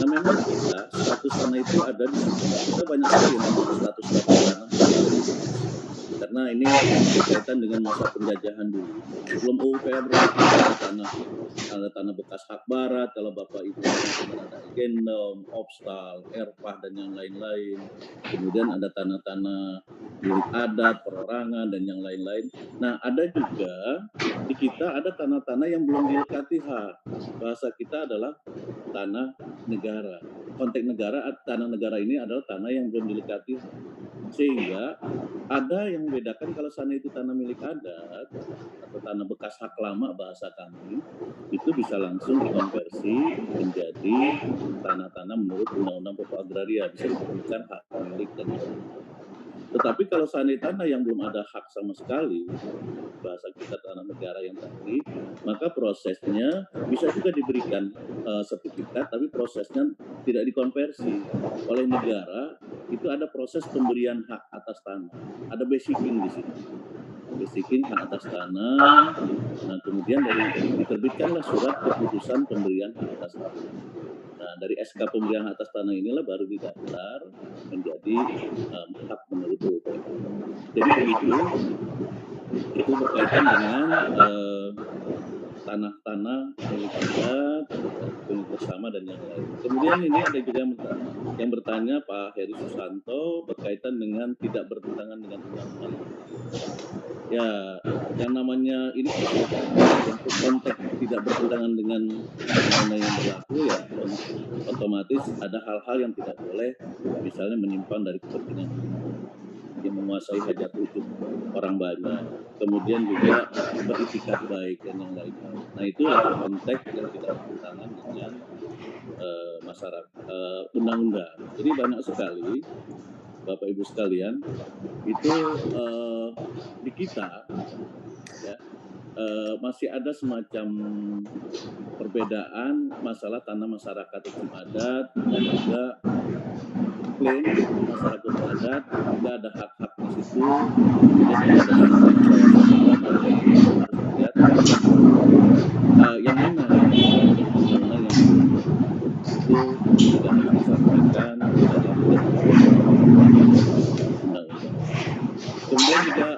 Nah memang kita status tanah itu ada di sini. Kita banyak sekali status tanah karena ini berkaitan dengan masa penjajahan dulu. Sebelum UPA berlaku ada tanah bekas hak barat, kalau Bapak Ibu ada Gendom, Opstal, Erpah dan yang lain-lain. Kemudian ada tanah-tanah milik adat, perorangan dan yang lain-lain. Nah, ada juga di kita ada tanah-tanah yang belum dilekati hak. Bahasa kita adalah tanah negara. Konteks negara, tanah negara ini adalah tanah yang belum dilekati hak. Sehingga ada yang membedakan kalau sana itu tanah milik adat atau tanah bekas hak lama bahasa kami, itu bisa langsung dikonversi menjadi tanah-tanah menurut Undang-Undang Pokok Agraria, bisa diberikan hak milik dan tetapi kalau seandainya tanah yang belum ada hak sama sekali, bahasa kita tanah negara yang tadi, maka prosesnya bisa juga diberikan sertifikat, tapi prosesnya tidak dikonversi oleh negara. Itu ada proses pemberian hak atas tanah, ada basicing di sini, basicing hak atas tanah. Nah kemudian diterbitkanlah surat keputusan pemberian hak atas tanah. Nah, dari SK pemberian atas tanah inilah baru didaftar menjadi hak menurut UPA. Jadi begitu, itu berkaitan dengan tanah-tanah milik adat, milik bersama dan yang lain. Kemudian ini ada juga yang bertanya Pak Heri Susanto berkaitan dengan tidak bertentangan dengan undang-undang. Ya, yang namanya ini untuk konteks tidak bertentangan dengan undang-undang yang berlaku ya otomatis ada hal-hal yang tidak boleh, misalnya menyimpang dari kepentingan yang menguasai hajat hidup orang banyak, kemudian juga beritikat baik dan yang lain-lain. Nah itulah konteks yang tidak bertentangan dengan masyarakat undang-undang. Jadi banyak sekali Bapak Ibu sekalian itu di kita ya masih ada semacam perbedaan masalah tanah masyarakat hukum adat dan juga klaim masyarakat hukum adat, juga ada hak-hak di situ, kemudian juga ada kawasan hutan harus dilihat yang mana undang-undang yang itu juga harus disampaikan di dalam undang-undang. Kemudian juga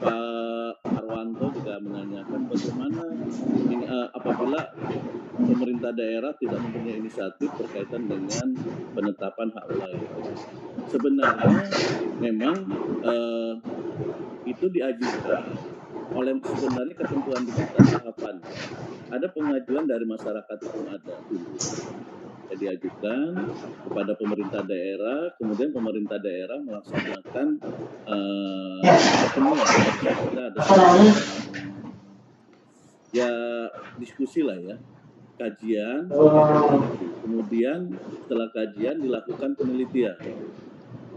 Pak Arwanto juga menanyakan bagaimana apabila pemerintah daerah tidak mempunyai inisiatif berkaitan dengan penetapan hak wilayah. Sebenarnya memang itu diajukan oleh sebenarnya ketentuan di kita tahapan. Ada pengajuan dari masyarakat hukum adat dulu. Diajukan kepada pemerintah daerah, kemudian pemerintah daerah melaksanakan pertemuan. Kita ada ya diskusi lah ya, kajian, kemudian setelah kajian dilakukan penelitian.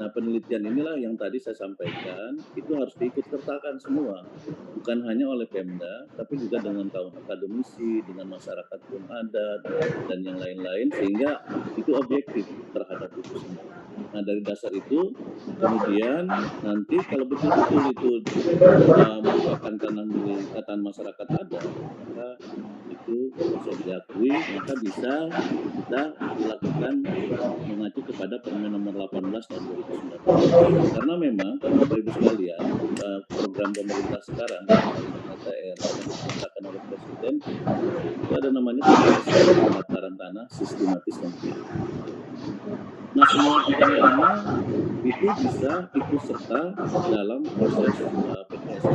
Nah penelitian inilah yang tadi saya sampaikan, itu harus diikut sertakan semua, bukan hanya oleh Pemda, tapi juga dengan kaum akademisi, dengan masyarakat hukum adat, dan yang lain-lain, sehingga itu objektif terhadap itu semua. Nah dari dasar itu, kemudian nanti kalau betul-betul itu merupakan tanah masyarakat adat, maka itu bisa diakui, maka bisa kita lakukan mengacu kepada Permen Nomor 18 Tahun 2019. Karena memang Bapak Ibu sekalian, program pemerintah sekarang daerah yang dilaksanakan oleh Presiden itu ada namanya pendaftaran tanah sistematis dan clear. Nah semua bidang tanah itu bisa ikut serta dalam proses PKSL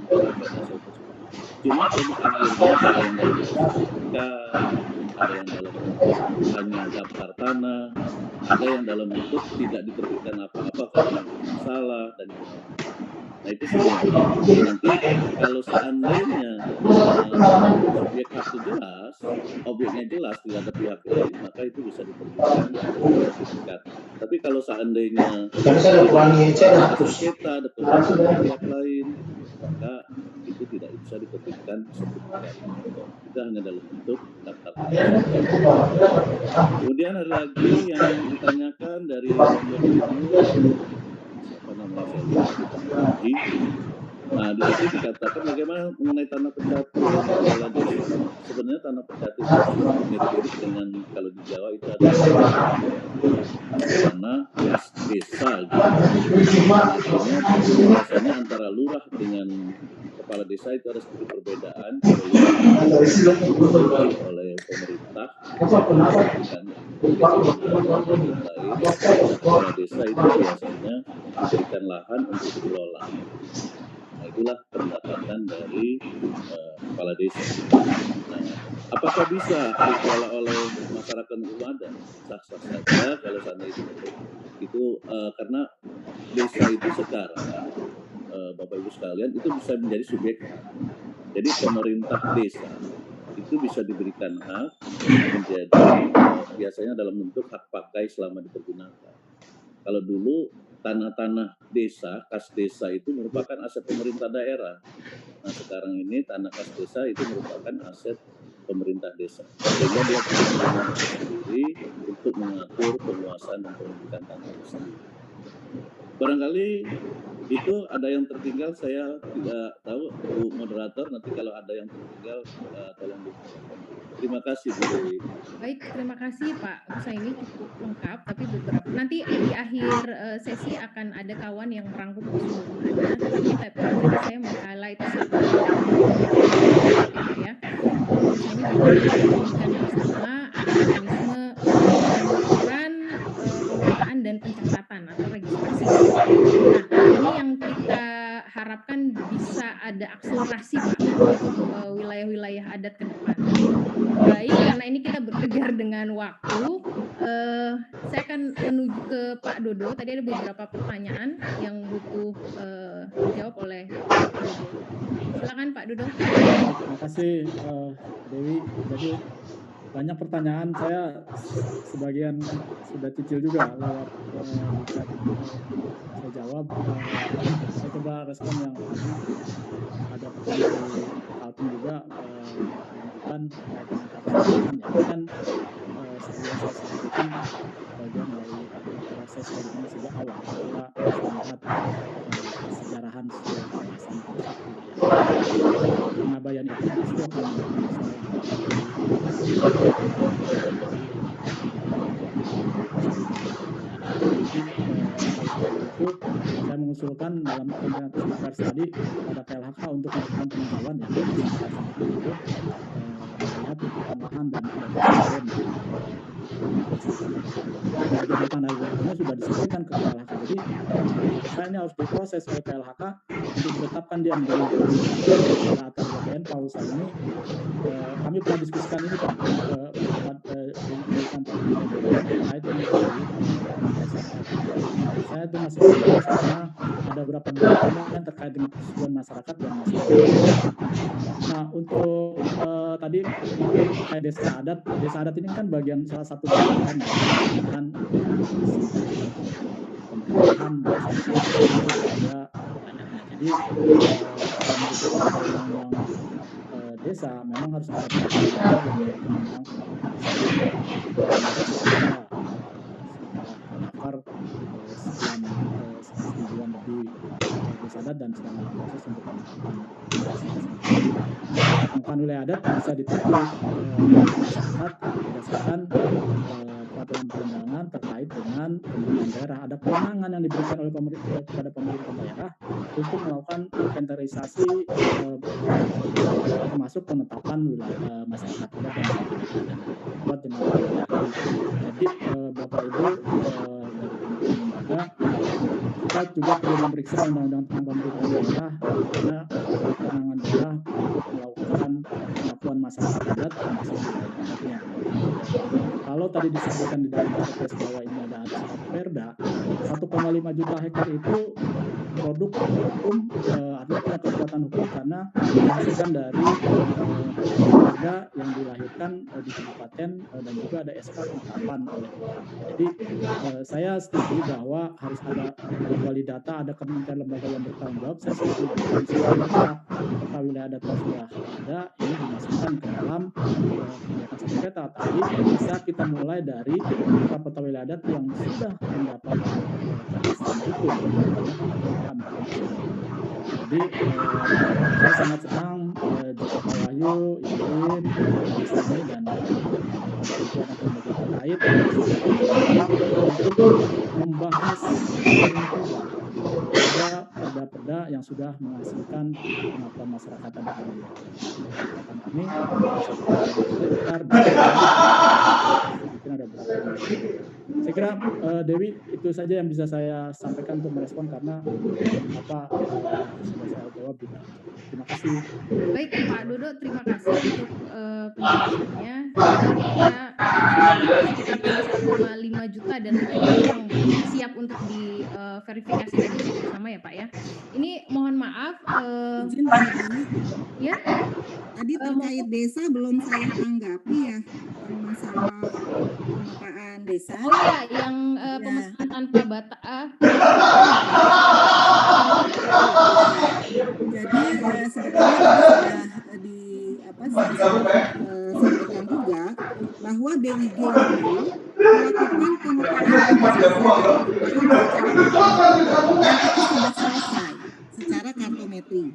tersebut. Cuma produk akhirnya ada yang dalam sertifikat, ada yang dalam bentuk hanya daftar tanah, ada yang dalam bentuk tidak diterbitkan apa-apa karena masalah dan nah itu semua. Nanti kalau seandainya subjek hak itu jelas, objeknya jelas, tidak ada pihak lain, maka itu bisa diterbitkan sertifikat. Tapi kalau seandainya ada sengketa, ada pihak lain, maka itu tidak bisa diterbitkan sertifikat. Itu hanya dalam bentuk daftar. Kemudian ada lagi yang ditanyakan dari nah di situ dikatakan bagaimana mengenai tanah pecatu kepala desa. Sebenarnya tanah pecatu itu mirip-mirip dengan kalau di Jawa itu ada tanah khas desa gitu. Biasanya antara lurah dengan kepala desa itu ada sedikit perbedaan oleh pemerintah dan kepala desa itu biasanya diberikan lahan untuk dikelola. Nah itulah pendapatan dari kepala desa. Nah, apakah bisa dikelola oleh masyarakat hukum adat? Sah-sah saja kalau sana itu karena desa itu sekarang Bapak Ibu sekalian itu bisa menjadi subjek. Jadi pemerintah desa itu bisa diberikan hak menjadi biasanya dalam bentuk hak pakai selama dipergunakan. Kalau dulu tanah-tanah desa, kas desa itu merupakan aset pemerintah daerah. Nah sekarang ini tanah kas desa itu merupakan aset pemerintah desa. Sehingga dia punya sendiri untuk mengatur penguasaan dan pemilikan tanah itu sendiri. Barangkali itu ada yang tertinggal, saya tidak tahu Bu Moderator, nanti kalau ada yang tertinggal tolong disampaikan. Terima kasih Bu Dewi. Baik, terima kasih Pak Husaini, cukup lengkap, tapi beberapa nanti di akhir sesi akan ada kawan yang merangkum keseluruhannya, tetapi tadi saya meng-highlight satu ya. Pak Husaini juga memberikan bersama mekanisme pemuturan, pemetaan dan pencatatan atau registrasi. Nah, ini yang kita harapkan bisa ada akselerasi Pak untuk wilayah-wilayah adat ke depan. Baik, karena ini kita berkejar dengan waktu, saya akan menuju ke Pak Dodo. Tadi ada beberapa pertanyaan yang butuh dijawab oleh Pak Dodo. Silakan Pak Dodo. Terima kasih Dewi. Jadi banyak pertanyaan, saya sebagian sudah cicil juga lewat di chat, saya jawab. Saya coba respon yang tadi. Ada pertanyaan dari Kaltim juga, Bang Ivan, terkait dengan keabsahan. Ya, ini kan seperti yang saya sampaikan bagian dari proses bagaimana sejak awal kita harus melihat kesejarahan kawasan tersebut. Pengabaian itu justru akan menimbulkan masalah. Jadi kalau seperti itu, saya mengusulkan dalam konferensi pers tadi pada KLHK untuk melakukan peninjauan ya, itu melihat kebutuhan lahan dan SDM. Jabatan agrikulturnya sudah disampaikan ke KLHK. Jadi saya ini harus diproses oleh KLHK untuk ditetapkan dia menjadi pada atas BPN Pausa ini. Kami pernah diskusikan ini Pak di kantor BPN terkait dengan saya itu masih fokus karena ada beberapa dokumen terkait dengan persetujuan masyarakat yang masih. Nah, untuk tadi terkait desa adat ini kan bagian salah satu bagian kan pemerintahan ada. Jadi kalau undang-undang desa memang harus ada peraturan yang tentang daftar sekian ribuan lebih desa adat dan sedang dalam proses untuk penetapan pengukuhan wilayah adat bisa ditentukan masyarakat berdasarkan peraturan perundangan terkait dengan pemerintahan daerah. Ada kewenangan yang diberikan oleh pemerintah kepada pemerintah daerah untuk melakukan inventarisasi termasuk penetapan wilayah masyarakat adat dan buat dengan jadi Bapak Ibu dari teman-teman lembaga kita juga perlu memeriksa undang-undang tentang pemerintahan daerah karena kewenangan daerah untuk melakukan pengakuan masyarakat adat termasuk wilayah adatnya. Kalau tadi disebutkan di dalam perpres bahwa ini ada syarat perda 1,5 juta hektar itu produk hukum artinya punya kekuatan hukum karena dihasilkan dari perda yang dilahirkan di kabupaten dan juga ada SK penetapan oleh. Jadi saya setuju bahwa harus ada wali data, ada kementerian lembaga yang bertanggung jawab. Saya setuju bukan semua peta wilayah adat yang sudah ada ini dimasukkan ke dalam kebijakan satu peta, tapi bisa kita mulai dari peta wilayah adat yang sudah mendapat kepastian hukum. Jadi saya sangat senang jika Pak Wahyu, Ibu Sani dan kementerian atau lembaga terkait untuk membahas lingkungan pada perda-perda yang sudah menghasilkan pengakuan masyarakat adat dan kami sekitar mungkin ada beberapa. Saya kira Dewi itu saja yang bisa saya sampaikan untuk merespon karena apa sudah saya jawab juga. Terima kasih. Baik Pak Dodo, terima kasih untuk penjelasannya. Kita sekitar 1,5 juta dan mungkin itu yang siap untuk diverifikasi dan dicek bersama ya Pak ya. Ini mohon maaf. Izin Pak Dewi. Ya. Tadi terkait desa belum saya tanggapi ya masalah pemetaan desa. Oh ya, yang pemetaan tanpa batas. Jadi sebetulnya tadi sudah sampaikan juga bahwa BIG itu melakukan pemetaan sudah selesai secara kartometri.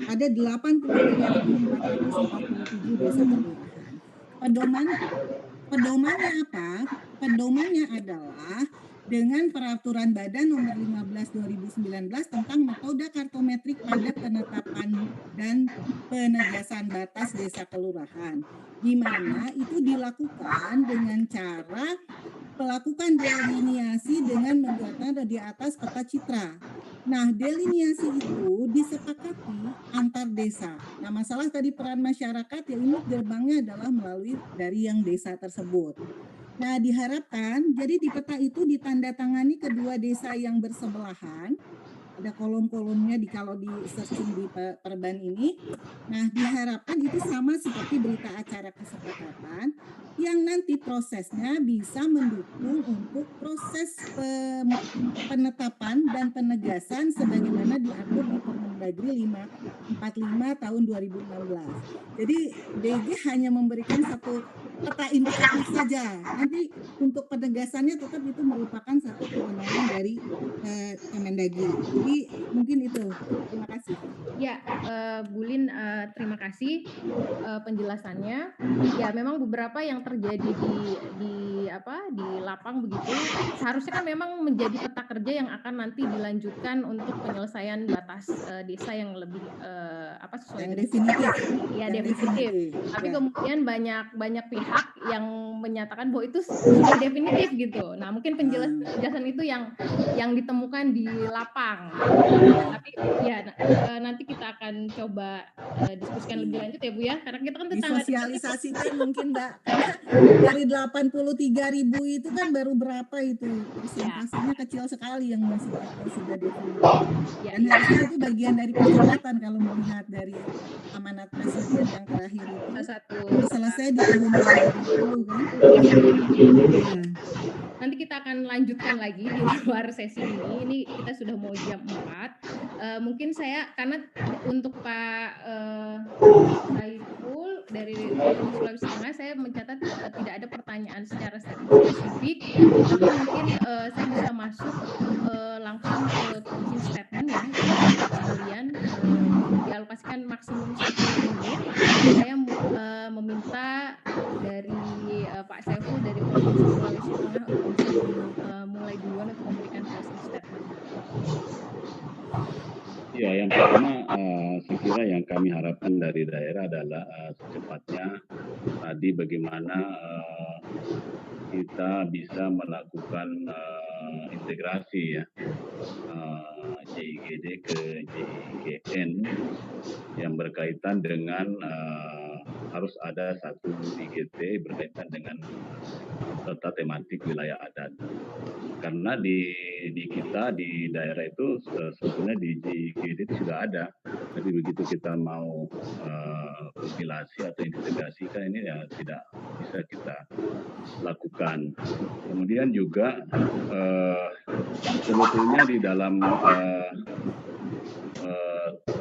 Ada 83.447 desa kelurahan. Pedomannya apa? Pedomannya adalah dengan peraturan Badan nomor 15/2019 tentang metode kartometrik pada penetapan dan penegasan batas desa kelurahan. di mana itu dilakukan dengan cara melakukan deliniasi dengan menggunakan di atas peta citra. Nah, deliniasi itu disepakati antar desa. Nah, masalah tadi peran masyarakat, ya ini gerbangnya adalah melalui dari yang desa tersebut. Nah, diharapkan jadi di peta itu ditandatangani kedua desa yang bersebelahan. Ada kolom-kolomnya kalau di searching di perban ini. Nah, diharapkan itu sama seperti berita acara kesepakatan yang nanti prosesnya bisa mendukung untuk proses penetapan dan penegasan sebagaimana diatur di Permendagri 545 tahun 2016. Jadi DG hanya memberikan satu peta indikatif saja. Nanti untuk penegasannya tetap itu merupakan satu kewenangan dari Kemendagri. Jadi mungkin itu. Terima kasih. Ya, Bu Lin, terima kasih penjelasannya. Ya, memang beberapa yang terjadi di lapang begitu seharusnya kan memang menjadi peta kerja yang akan nanti dilanjutkan untuk penyelesaian batas desa yang lebih sesuai Yang dengan definitif. ya Yang definitif. Tapi ya. kemudian banyak pihak yang menyatakan bahwa itu sudah definitif gitu. Nah, mungkin penjelasan itu yang ditemukan di lapang. Tapi ya nanti kita akan coba diskusikan lebih lanjut ya Bu ya, karena kita kan tetangga. Disosialisasikan mungkin Mbak, karena dari 83.000 itu kan baru berapa itu, persentasenya kecil sekali yang masih sudah definitif. Dan harusnya itu bagian dari percepatan kalau melihat dari amanat presiden yang terakhir itu. Selesai di tahun 2020 kan. Ya. Nanti kita akan lanjutkan lagi di luar sesi ini. Ini kita sudah mau jam 4. Mungkin saya, karena untuk Pak Saiful dari Sulawesi Tengah, saya mencatat tidak ada pertanyaan secara spesifik, tapi mungkin saya bisa masuk langsung ke closing statement ya, sekalian dialokasikan maksimum 10 menit. Saya meminta dari Pak Saiful dari Provinsi Sulawesi Tengah bisa mulai duluan untuk memberikan closing statement. Ya, yang pertama saya kira yang kami harapkan dari daerah adalah secepatnya tadi bagaimana kita bisa melakukan integrasi ya JIGD ke JIGN yang berkaitan dengan harus ada satu IGT berkaitan dengan tata tematik wilayah adat. Karena di kita di daerah itu sebetulnya di JIGD itu sudah ada, tapi begitu kita mau kompilasi atau integrasikan ini ya tidak bisa kita lakukan. Kemudian juga sebetulnya di dalam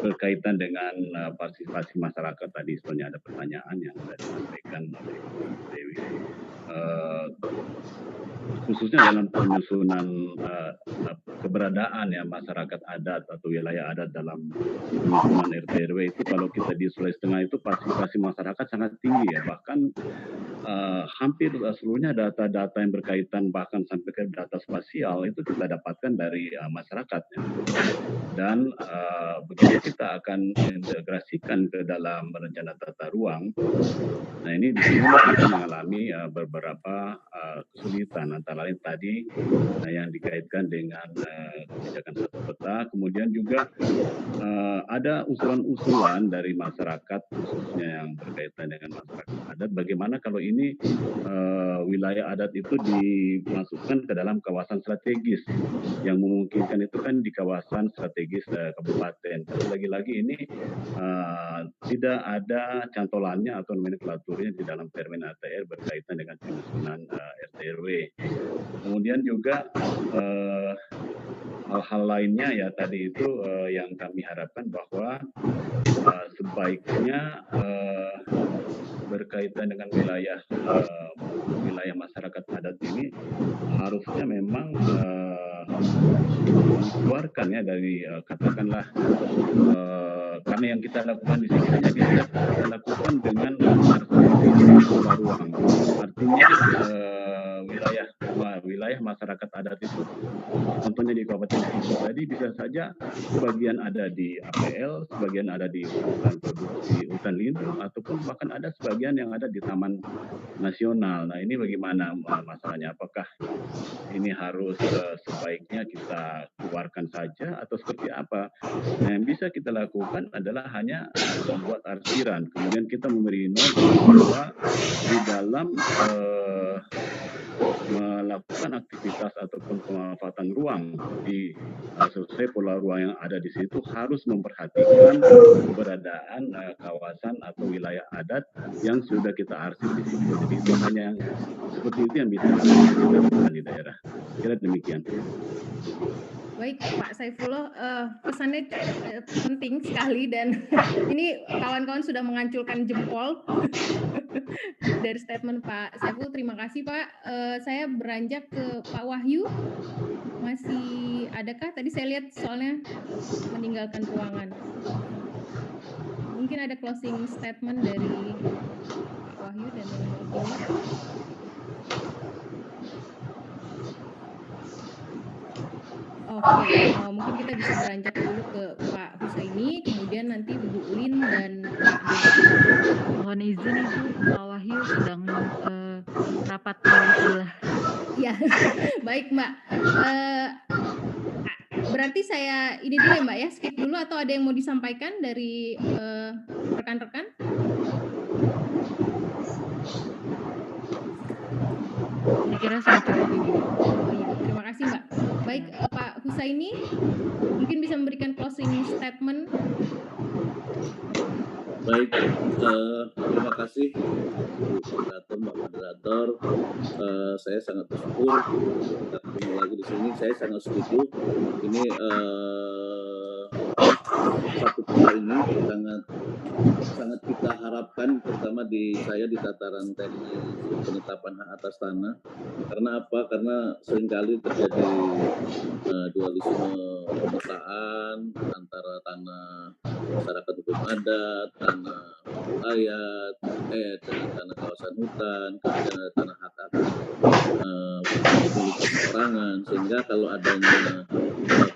berkaitan dengan partisipasi masyarakat tadi sebenarnya ada pertanyaan yang sudah disampaikan oleh Dewi. Khususnya dalam penyusunan keberadaan ya masyarakat adat atau wilayah adat dalam penyusunan RT/RW itu kalau kita di Sulawesi Tengah itu partisipasi masyarakat sangat tinggi ya, bahkan hampir seluruhnya data-data yang berkaitan bahkan sampai ke data spasial itu kita dapatkan dari masyarakat ya. Dan begitu kita akan integrasikan ke dalam rencana tata ruang, nah ini di sini kita mengalami beberapa kesulitan antara lain tadi yang dikaitkan dengan kebijakan satu peta, kemudian juga ada usulan-usulan dari masyarakat khususnya yang berkaitan dengan masyarakat adat, bagaimana kalau ini wilayah adat itu dimasukkan ke dalam kawasan strategis yang memungkinkan itu kan di kawasan strategis kabupaten. Tapi lagi-lagi ini tidak ada cantolannya atau nomenklaturnya di dalam Permen ATR berkaitan dengan penyusunan RT/RW. Kemudian juga hal-hal lainnya ya tadi itu yang kami harapkan bahwa sebaiknya berkaitan dengan wilayah masyarakat adat ini harusnya memang dikeluarkan ya dari katakanlah karena yang kita lakukan di sini hanya kita lakukan dengan tata ruang, artinya wilayah wilayah masyarakat adat itu, contohnya di Kabupaten Sigi tadi bisa saja sebagian ada di APL, sebagian ada di hutan produksi hutan lindung, ataupun bahkan ada sebagian yang ada di Taman Nasional. Nah ini bagaimana masalahnya? Apakah ini harus sebaiknya kita keluarkan saja atau seperti apa? Nah, yang bisa kita lakukan adalah hanya membuat arsiran, kemudian kita memberi not bahwa di dalam melakukan aktivitas ataupun pemanfaatan ruang di sesuai pola ruang yang ada di situ harus memperhatikan keberadaan kawasan atau wilayah adat yang sudah kita arsip di situ. Jadi itu hanya seperti itu yang bisa kita lakukan di daerah. Kira demikian. Baik Pak Saifullah, pesannya penting sekali dan ini kawan-kawan sudah mengancurkan jempol dari statement Pak Saifullah. Terima kasih Pak. Saya beranjak ke Pak Wahyu. Masih adakah? Tadi saya lihat soalnya meninggalkan ruangan. Mungkin ada closing statement dari Pak Wahyu dan yang mewakili. Oke, mungkin kita bisa beranjak dulu ke Pak Husaini, kemudian nanti Bu Ulin dan Pak Dede. Mohon izin Ibu, Pak Wahyu sedang rapat malam sebelah. Ya, baik Mbak. Berarti saya ini dulu ya Mbak ya, skip dulu atau ada yang mau disampaikan dari rekan-rekan? Saya kira sudah cukup Ibu. Oh iya, terima kasih Mbak. Baik Pak Husaini, mungkin bisa memberikan closing statement. Baik, terima kasih Bu Moderator, Mbak Moderator. Saya sangat bersyukur kita ketemu lagi di sini. Saya sangat setuju. Ini satu pola ini sangat kita harapkan, terutama di saya di tataran teknis penetapan hak atas tanah. Karena apa? Karena seringkali terjadi dualisme pemetaan antara tanah masyarakat hukum adat, tanah rakyat, dengan tanah kawasan hutan, kemudian ada tanah hak milik perorangan. Sehingga kalau adanya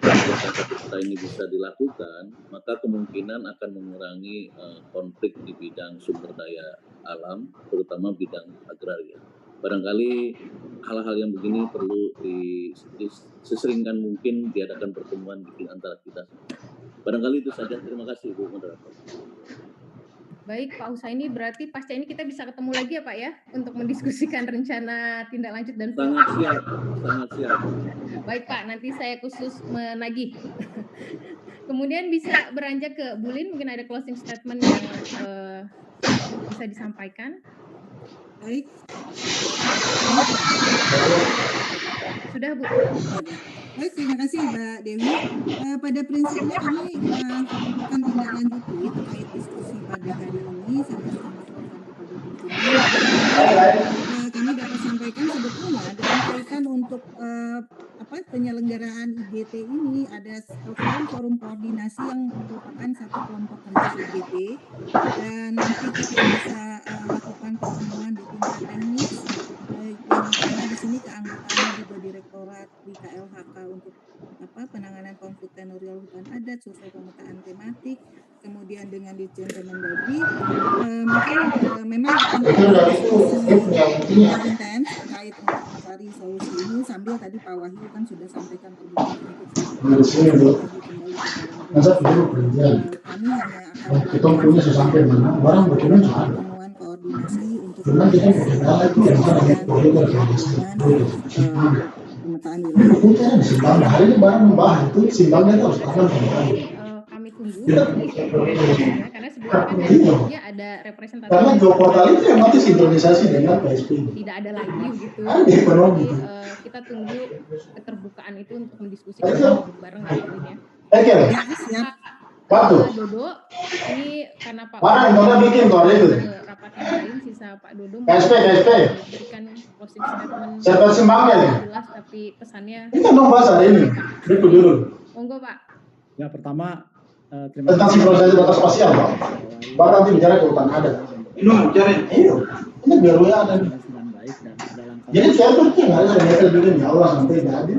kegiatan satu peta ini bisa dilakukan, maka kemungkinan akan mengurangi konflik di bidang sumber daya alam, terutama bidang agraria. Barangkali hal-hal yang begini perlu seseringkan mungkin diadakan pertemuan di antara kita. Barangkali itu saja. Terima kasih Bu Moderator. Baik Pak Husaini, berarti pasca ini kita bisa ketemu lagi ya Pak ya untuk mendiskusikan rencana tindak lanjut dan sangat siap, sangat siap. Baik Pak, nanti saya khusus menagih. Kemudian bisa beranjak ke Bulin, mungkin ada closing statement yang bisa disampaikan. Baik. Sudah Bu. Baik, terima kasih Mbak Dewi. Pada prinsipnya kami akan tindak lanjuti terkait diskusi pada hari ini sampai kami dapat sampaikan sebetulnya dalam kaitan untuk penyelenggaraan IGT ini ada forum koordinasi yang merupakan satu kelompok kerja IGT dan nanti kita bisa lakukan pertemuan di tingkat teknis karena di sini keanggotaannya juga Direktorat di KLHK untuk penanganan konflik tenurial hutan adat, survei pemetaan tematik, kemudian dengan Ditjen Kemendagri, mungkin memang akan intens terkait untuk mencari solusi ini sambil tadi Pak Wahyu kan sudah sampaikan terbuka kami hanya akan pertemuan koordinasi untuk pemetaan wilayah. Kami tunggu karena sebelumnya kan ada representasi karena geoportal itu yang nanti sinkronisasi dengan PSP. Tidak ada lagi gitu. Jadi kita tunggu keterbukaan itu untuk mendiskusikan bareng ya. Ya, siap. Pak Dodo, ini karena Pak bikin rapat yang lain, sisa Pak Dodo memberikan closing statement jelas tapi pesannya ini kan bahas hari ini dulu. Monggo Pak. Ya, pertama terima tentang kasih sinkronisasi batas spasial Pak. Bapak nanti bicara ke hutan adat. Ini bicara ini biar ada dengan baik dan ada langkah Jadi saya tuh nggak ada meter juga di awal sampai jadi.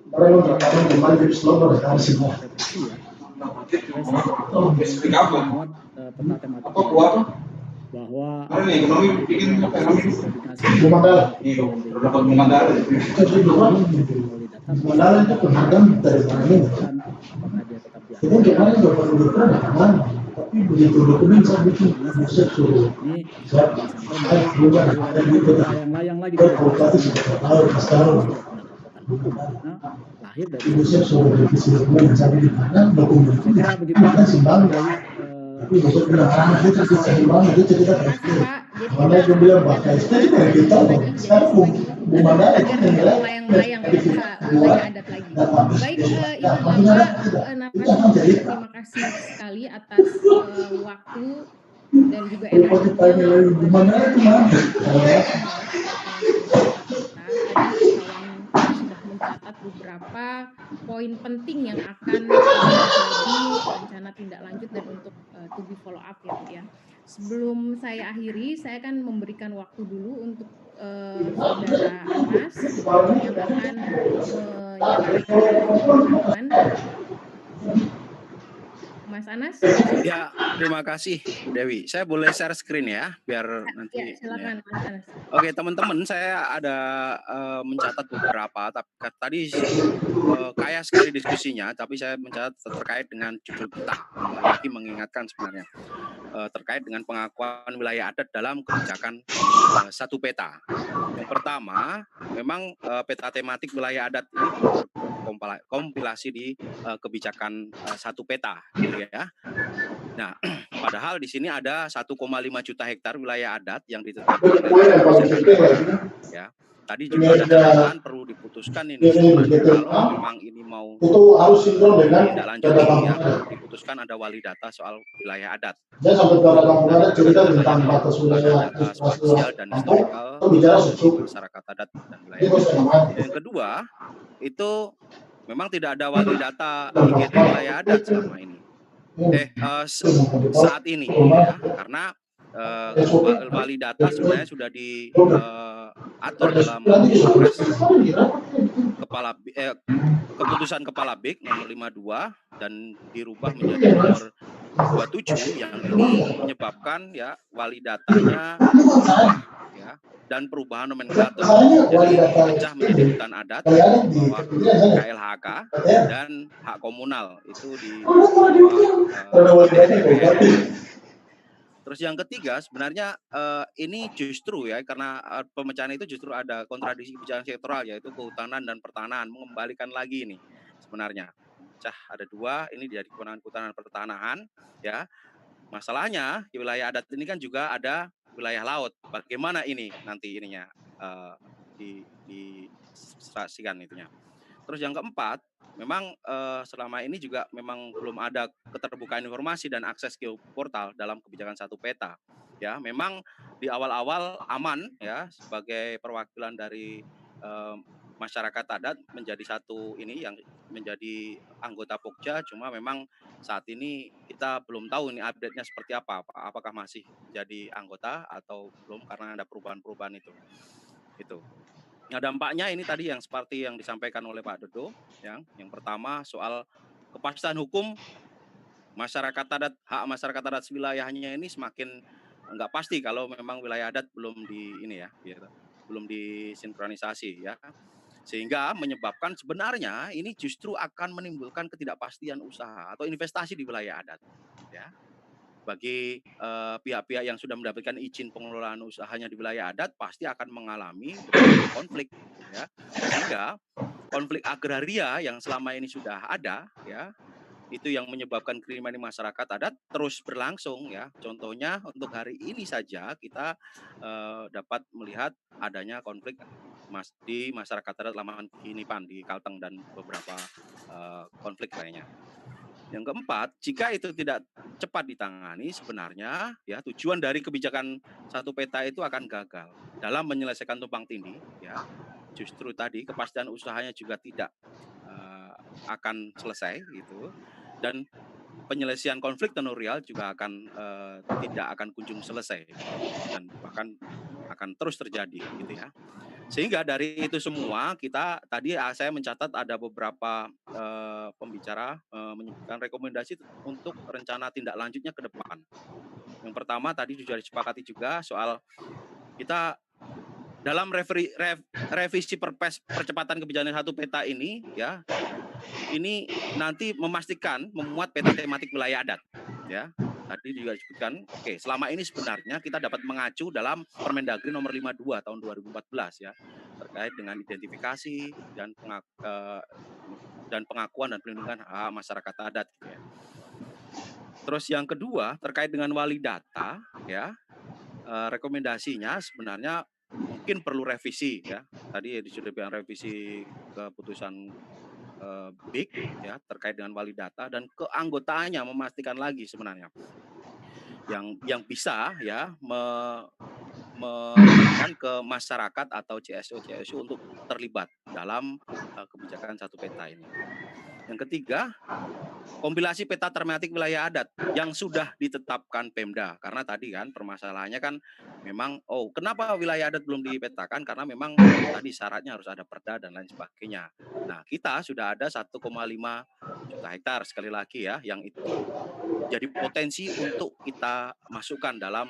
Orang yang terkadang kembali jadi slow dari semua. revisi ya. Membuat peta tematik bahwa Modalnya itu penghargaan dari mana ini? apakah dia tetap di Kita kemarin nggak perlu diterima kan? Tapi begitu dokumen saya bikin, saya suruh. ini Saya keluar dari itu. layang-layang lagi Kalau sudah tahu sekarang. lahir dari Ibu saya suruh revisi dokumen saya di mana dokumen itu saya kira begitu kan simbang. dari Tapi besok bilang dia cerita simbang, dia cerita. Mana dia bilang bahasa itu kita sekarang bagaimana itu melayang-layang wilayah adat lagi. Baik, Ibu Bapak, narasumber, terima kasih sekali atas waktu dan juga energinya. Gimana itu mah? Kawan sudah mencatat beberapa poin penting yang akan menjadi rencana tindak lanjut dan untuk to be follow up ya. Sebelum saya akhiri, saya akan memberikan waktu dulu untuk Saudara Anas yang akan menyampaikan. Mas Anas? Ya, terima kasih Dewi. Saya boleh share screen ya, biar nanti. Ya, silakan Mas Anas. Oke, teman-teman, saya ada mencatat beberapa, tapi tadi kaya sekali diskusinya, tapi saya mencatat terkait dengan judul kita, lagi mengingatkan sebenarnya terkait dengan pengakuan wilayah adat dalam kebijakan satu peta. Yang pertama, memang peta tematik wilayah adat ini kompilasi di kebijakan satu peta, gitu ya. Nah, padahal di sini ada 1,5 juta hektar wilayah adat yang ditetapkan ya. Tadi juga ada catatan perlu diputuskan ini kalau memang ini mau itu harus sinkron dengan tidak lanjut ya, diputuskan ada wali data soal wilayah adat. Saya sampai ke kampung adat cerita tentang batas wilayah data spasial dan historikal masyarakat adat dan wilayah adat. Yang kedua, itu memang tidak ada wali data IGT wilayah adat selama ini. Saat ini ya, karena wali data sebenarnya sudah diatur dalam keputusan Kepala BIK nomor 52 dan dirubah menjadi nomor 27 yang ini menyebabkan ya wali datanya ya dan perubahan nomenklatur. Jadi dipecah menjadi hutan adat bawah KLHK dan hak komunal itu di Terus yang ketiga sebenarnya ini justru ya karena pemecahan itu justru ada kontradiksi kebijakan sektoral yaitu kehutanan dan pertanahan, mengembalikan lagi ini sebenarnya. Ada dua, ini dari kewenangan kehutanan pertanahan ya. Masalahnya di wilayah adat ini kan juga ada wilayah laut. Bagaimana ini nanti ininya diserasikan itunya. Terus yang keempat, memang selama ini juga memang belum ada keterbukaan informasi dan akses geoportal dalam kebijakan satu peta. Ya, memang di awal-awal aman ya sebagai perwakilan dari masyarakat adat menjadi satu ini yang menjadi anggota Pokja, cuma memang saat ini kita belum tahu ini update-nya seperti apa, apakah masih jadi anggota atau belum karena ada perubahan-perubahan itu. Nah, dampaknya ini tadi yang seperti yang disampaikan oleh Pak Dodo, yang pertama soal kepastian hukum masyarakat adat, hak masyarakat adat wilayahnya ini semakin nggak pasti kalau memang wilayah adat belum belum disinkronisasi ya. Sehingga menyebabkan sebenarnya ini justru akan menimbulkan ketidakpastian usaha atau investasi di wilayah adat ya. Bagi pihak-pihak yang sudah mendapatkan izin pengelolaan usahanya di wilayah adat pasti akan mengalami konflik ya. Sehingga konflik agraria yang selama ini sudah ada ya, itu yang menyebabkan kriminalisasi masyarakat adat terus berlangsung ya. Contohnya untuk hari ini saja kita dapat melihat adanya konflik di masyarakat adat Laman Kinipan di Kalteng dan beberapa konflik lainnya. Yang keempat, jika itu tidak cepat ditangani sebenarnya ya tujuan dari kebijakan satu peta itu akan gagal dalam menyelesaikan tumpang tindih ya. Justru tadi kepastian usahanya juga tidak akan selesai gitu dan penyelesaian konflik tenurial juga akan tidak akan kunjung selesai dan bahkan akan terus terjadi gitu ya. Sehingga dari itu semua kita tadi saya mencatat ada beberapa pembicara menyebutkan rekomendasi untuk rencana tindak lanjutnya ke depan. Yang pertama tadi sudah disepakati juga soal kita dalam revisi Perpres percepatan kebijakan satu peta ini ya, ini nanti memastikan memuat peta tematik wilayah adat ya. Tadi juga disebutkan, oke, selama ini sebenarnya kita dapat mengacu dalam Permendagri nomor 52 tahun 2014 ya, terkait dengan identifikasi dan pengakuan dan perlindungan hak masyarakat adat gitu ya. Terus yang kedua terkait dengan wali data ya, rekomendasinya sebenarnya mungkin perlu revisi ya. Tadi sudah bilang revisi keputusan BIK ya terkait dengan wali data dan keanggotaannya memastikan lagi sebenarnya yang bisa ya memberikan ke masyarakat atau CSO untuk terlibat dalam kebijakan satu peta ini. Yang ketiga, kompilasi peta tematik wilayah adat yang sudah ditetapkan Pemda. Karena tadi kan permasalahannya kan memang, kenapa wilayah adat belum dipetakan? Karena memang tadi syaratnya harus ada perda dan lain sebagainya. Nah, kita sudah ada 1,5 juta hektar sekali lagi ya, yang itu jadi potensi untuk kita masukkan dalam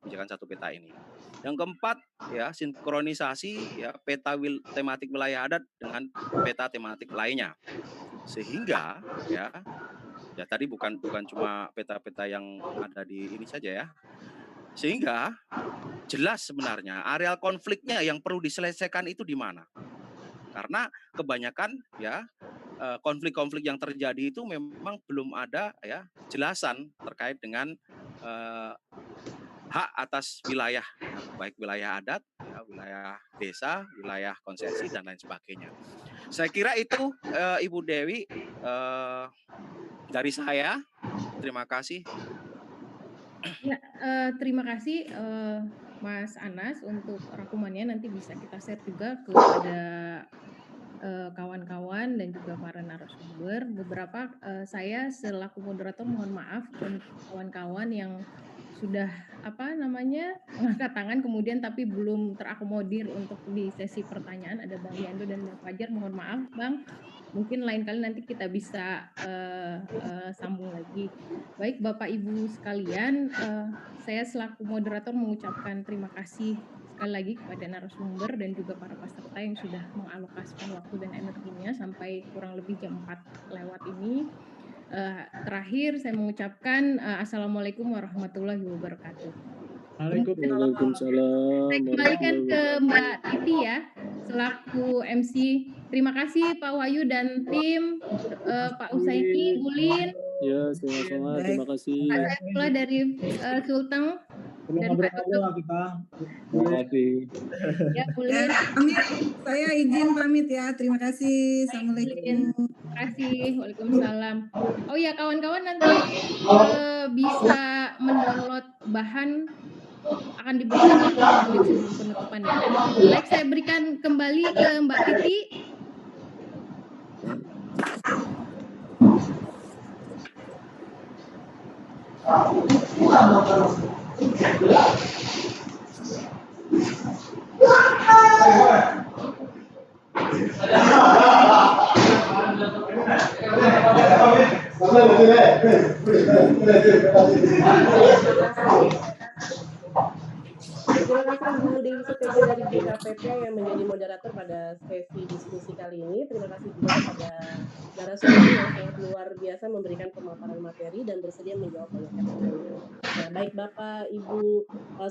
kebijakan satu peta ini. Yang keempat ya, sinkronisasi ya peta tematik wilayah adat dengan peta tematik lainnya. Sehingga ya tadi bukan cuma peta-peta yang ada di ini saja ya. Sehingga jelas sebenarnya areal konfliknya yang perlu diselesaikan itu di mana. Karena kebanyakan ya konflik-konflik yang terjadi itu memang belum ada ya jelasan terkait dengan hak atas wilayah, baik wilayah adat, ya, wilayah desa, wilayah konsesi dan lain sebagainya. Saya kira itu Ibu Dewi dari saya. Terima kasih. Ya, terima kasih Mas Anas untuk rangkumannya. Nanti bisa kita share juga kepada kawan-kawan dan juga para narasumber. Beberapa saya selaku moderator mohon maaf untuk kawan-kawan yang sudah mengangkat tangan kemudian tapi belum terakomodir untuk di sesi pertanyaan. Ada Bang Yando dan Bang Fajar, mohon maaf Bang. Mungkin lain kali nanti kita bisa sambung lagi. Baik Bapak Ibu sekalian, saya selaku moderator mengucapkan terima kasih sekali lagi kepada narasumber dan juga para peserta yang sudah mengalokasikan waktu dan energinya sampai kurang lebih jam 4 lewat ini. Terakhir saya mengucapkan Assalamualaikum warahmatullahi wabarakatuh. Waalaikumsalam. Saya kembalikan ke Mbak Titi ya, selaku MC. Terima kasih Pak Wahyu dan tim, Pak Usaini, Bulin. Ya, sama-sama. Terima kasih. Pak Saifullah dari Sulteng. Dan Pak Tutup. Terima kasih. Ya, Bulin. Saya izin pamit ya. Terima kasih. Assalamualaikum. Terima kasih. Waalaikumsalam. Oh ya, kawan-kawan nanti bisa mendownload bahan akan diberikan 30 menit sebelum penutupan ya. Baik, saya berikan kembali ke Mbak Titi. Terima kasih Bu Dewi Suteja dari BKPP yang menjadi moderator pada sesi diskusi kali ini. Terima kasih juga kepada narasumber yang sangat luar biasa memberikan pemaparan materi dan bersedia menjawab banyak pertanyaan. Nah, baik Bapak, Ibu,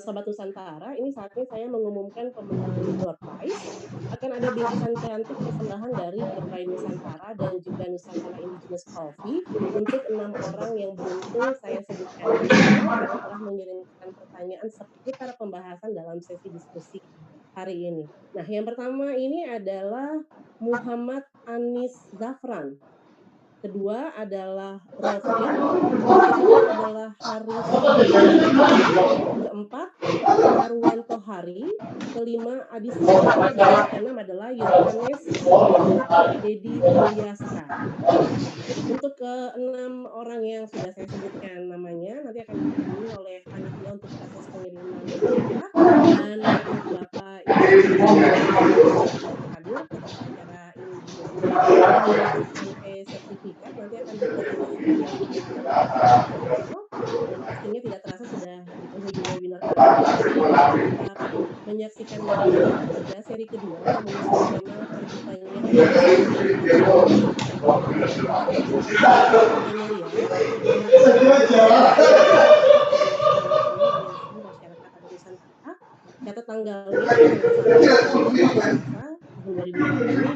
Sobat Nusantara, ini saatnya saya mengumumkan pemenang door prize. Akan ada bingkisan cantik persembahan dari Gerpai Nusantara dan juga Nusantara Indigenous Coffee untuk 6 orang yang beruntung saya sebutkan di sini karena telah mengirimkan pertanyaan seputar pembahasan dalam sesi diskusi hari ini. Nah, yang pertama ini adalah Muhammad Anis Zafran. Kedua adalah Rofiq. Ketiga adalah Haris. Keempat, Arwanto Hari. Kelima, Adis. Dan keenam adalah Yohanes Dedi Mulyastra. Untuk ke-6 orang yang sudah saya sebutkan namanya, nanti akan dihubungi oleh panitia untuk proses pengiriman dan untuk Bapak hadir ketika acara ini juga dilakukan sampai sertifikat nanti akan dikoordinasikan dengan panitia pelaksana nasional dan pastinya tidak terasa sudah di penghujung webinar kali ini. Silahkan tetap menyaksikan webinar ketiga seri kedua yang mengusung tema terbukanya Genelia masyarakat adat Nusantara. Catat tanggalnya tanggal 1 tahun 2020.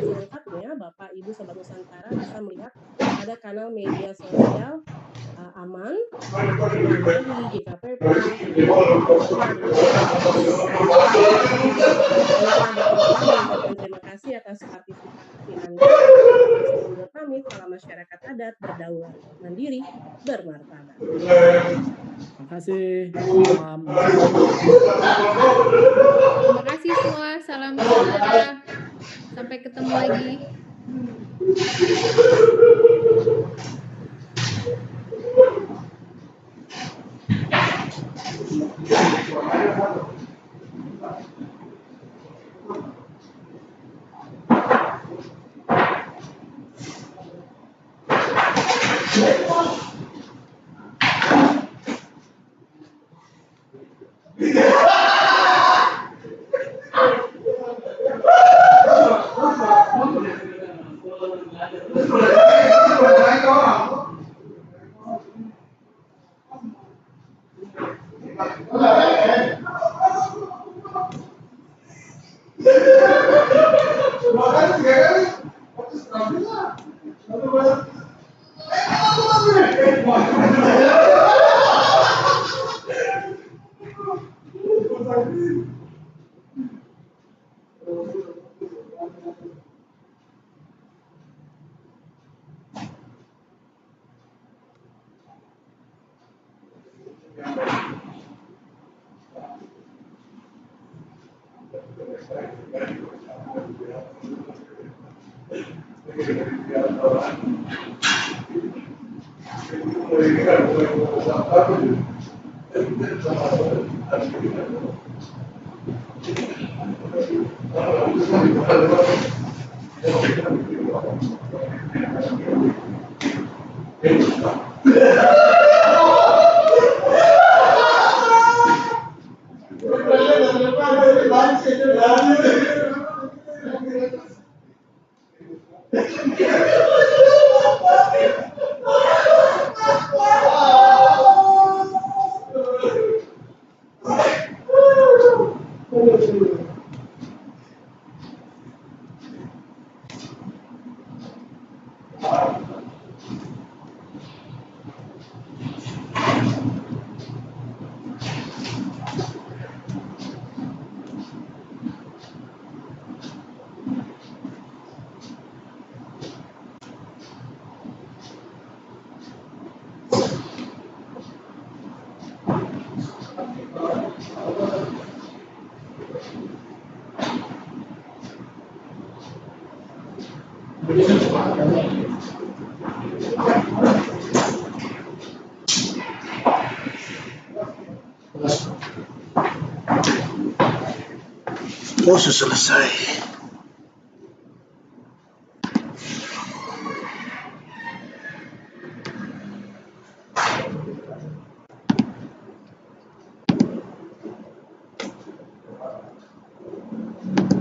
Selengkapnya Bapak Ibu Sobat Nusantara bisa melihat pada kanal media sosial Aman di GKPP. Terima kasih atas partisipasi Anda. Saya undur pamit. Salam masyarakat adat berdaulat, mandiri, bermartabat. Terima kasih. Salam. Terima kasih semua. Salam sejahtera. Sampai ketemu lagi. Oh, selesai.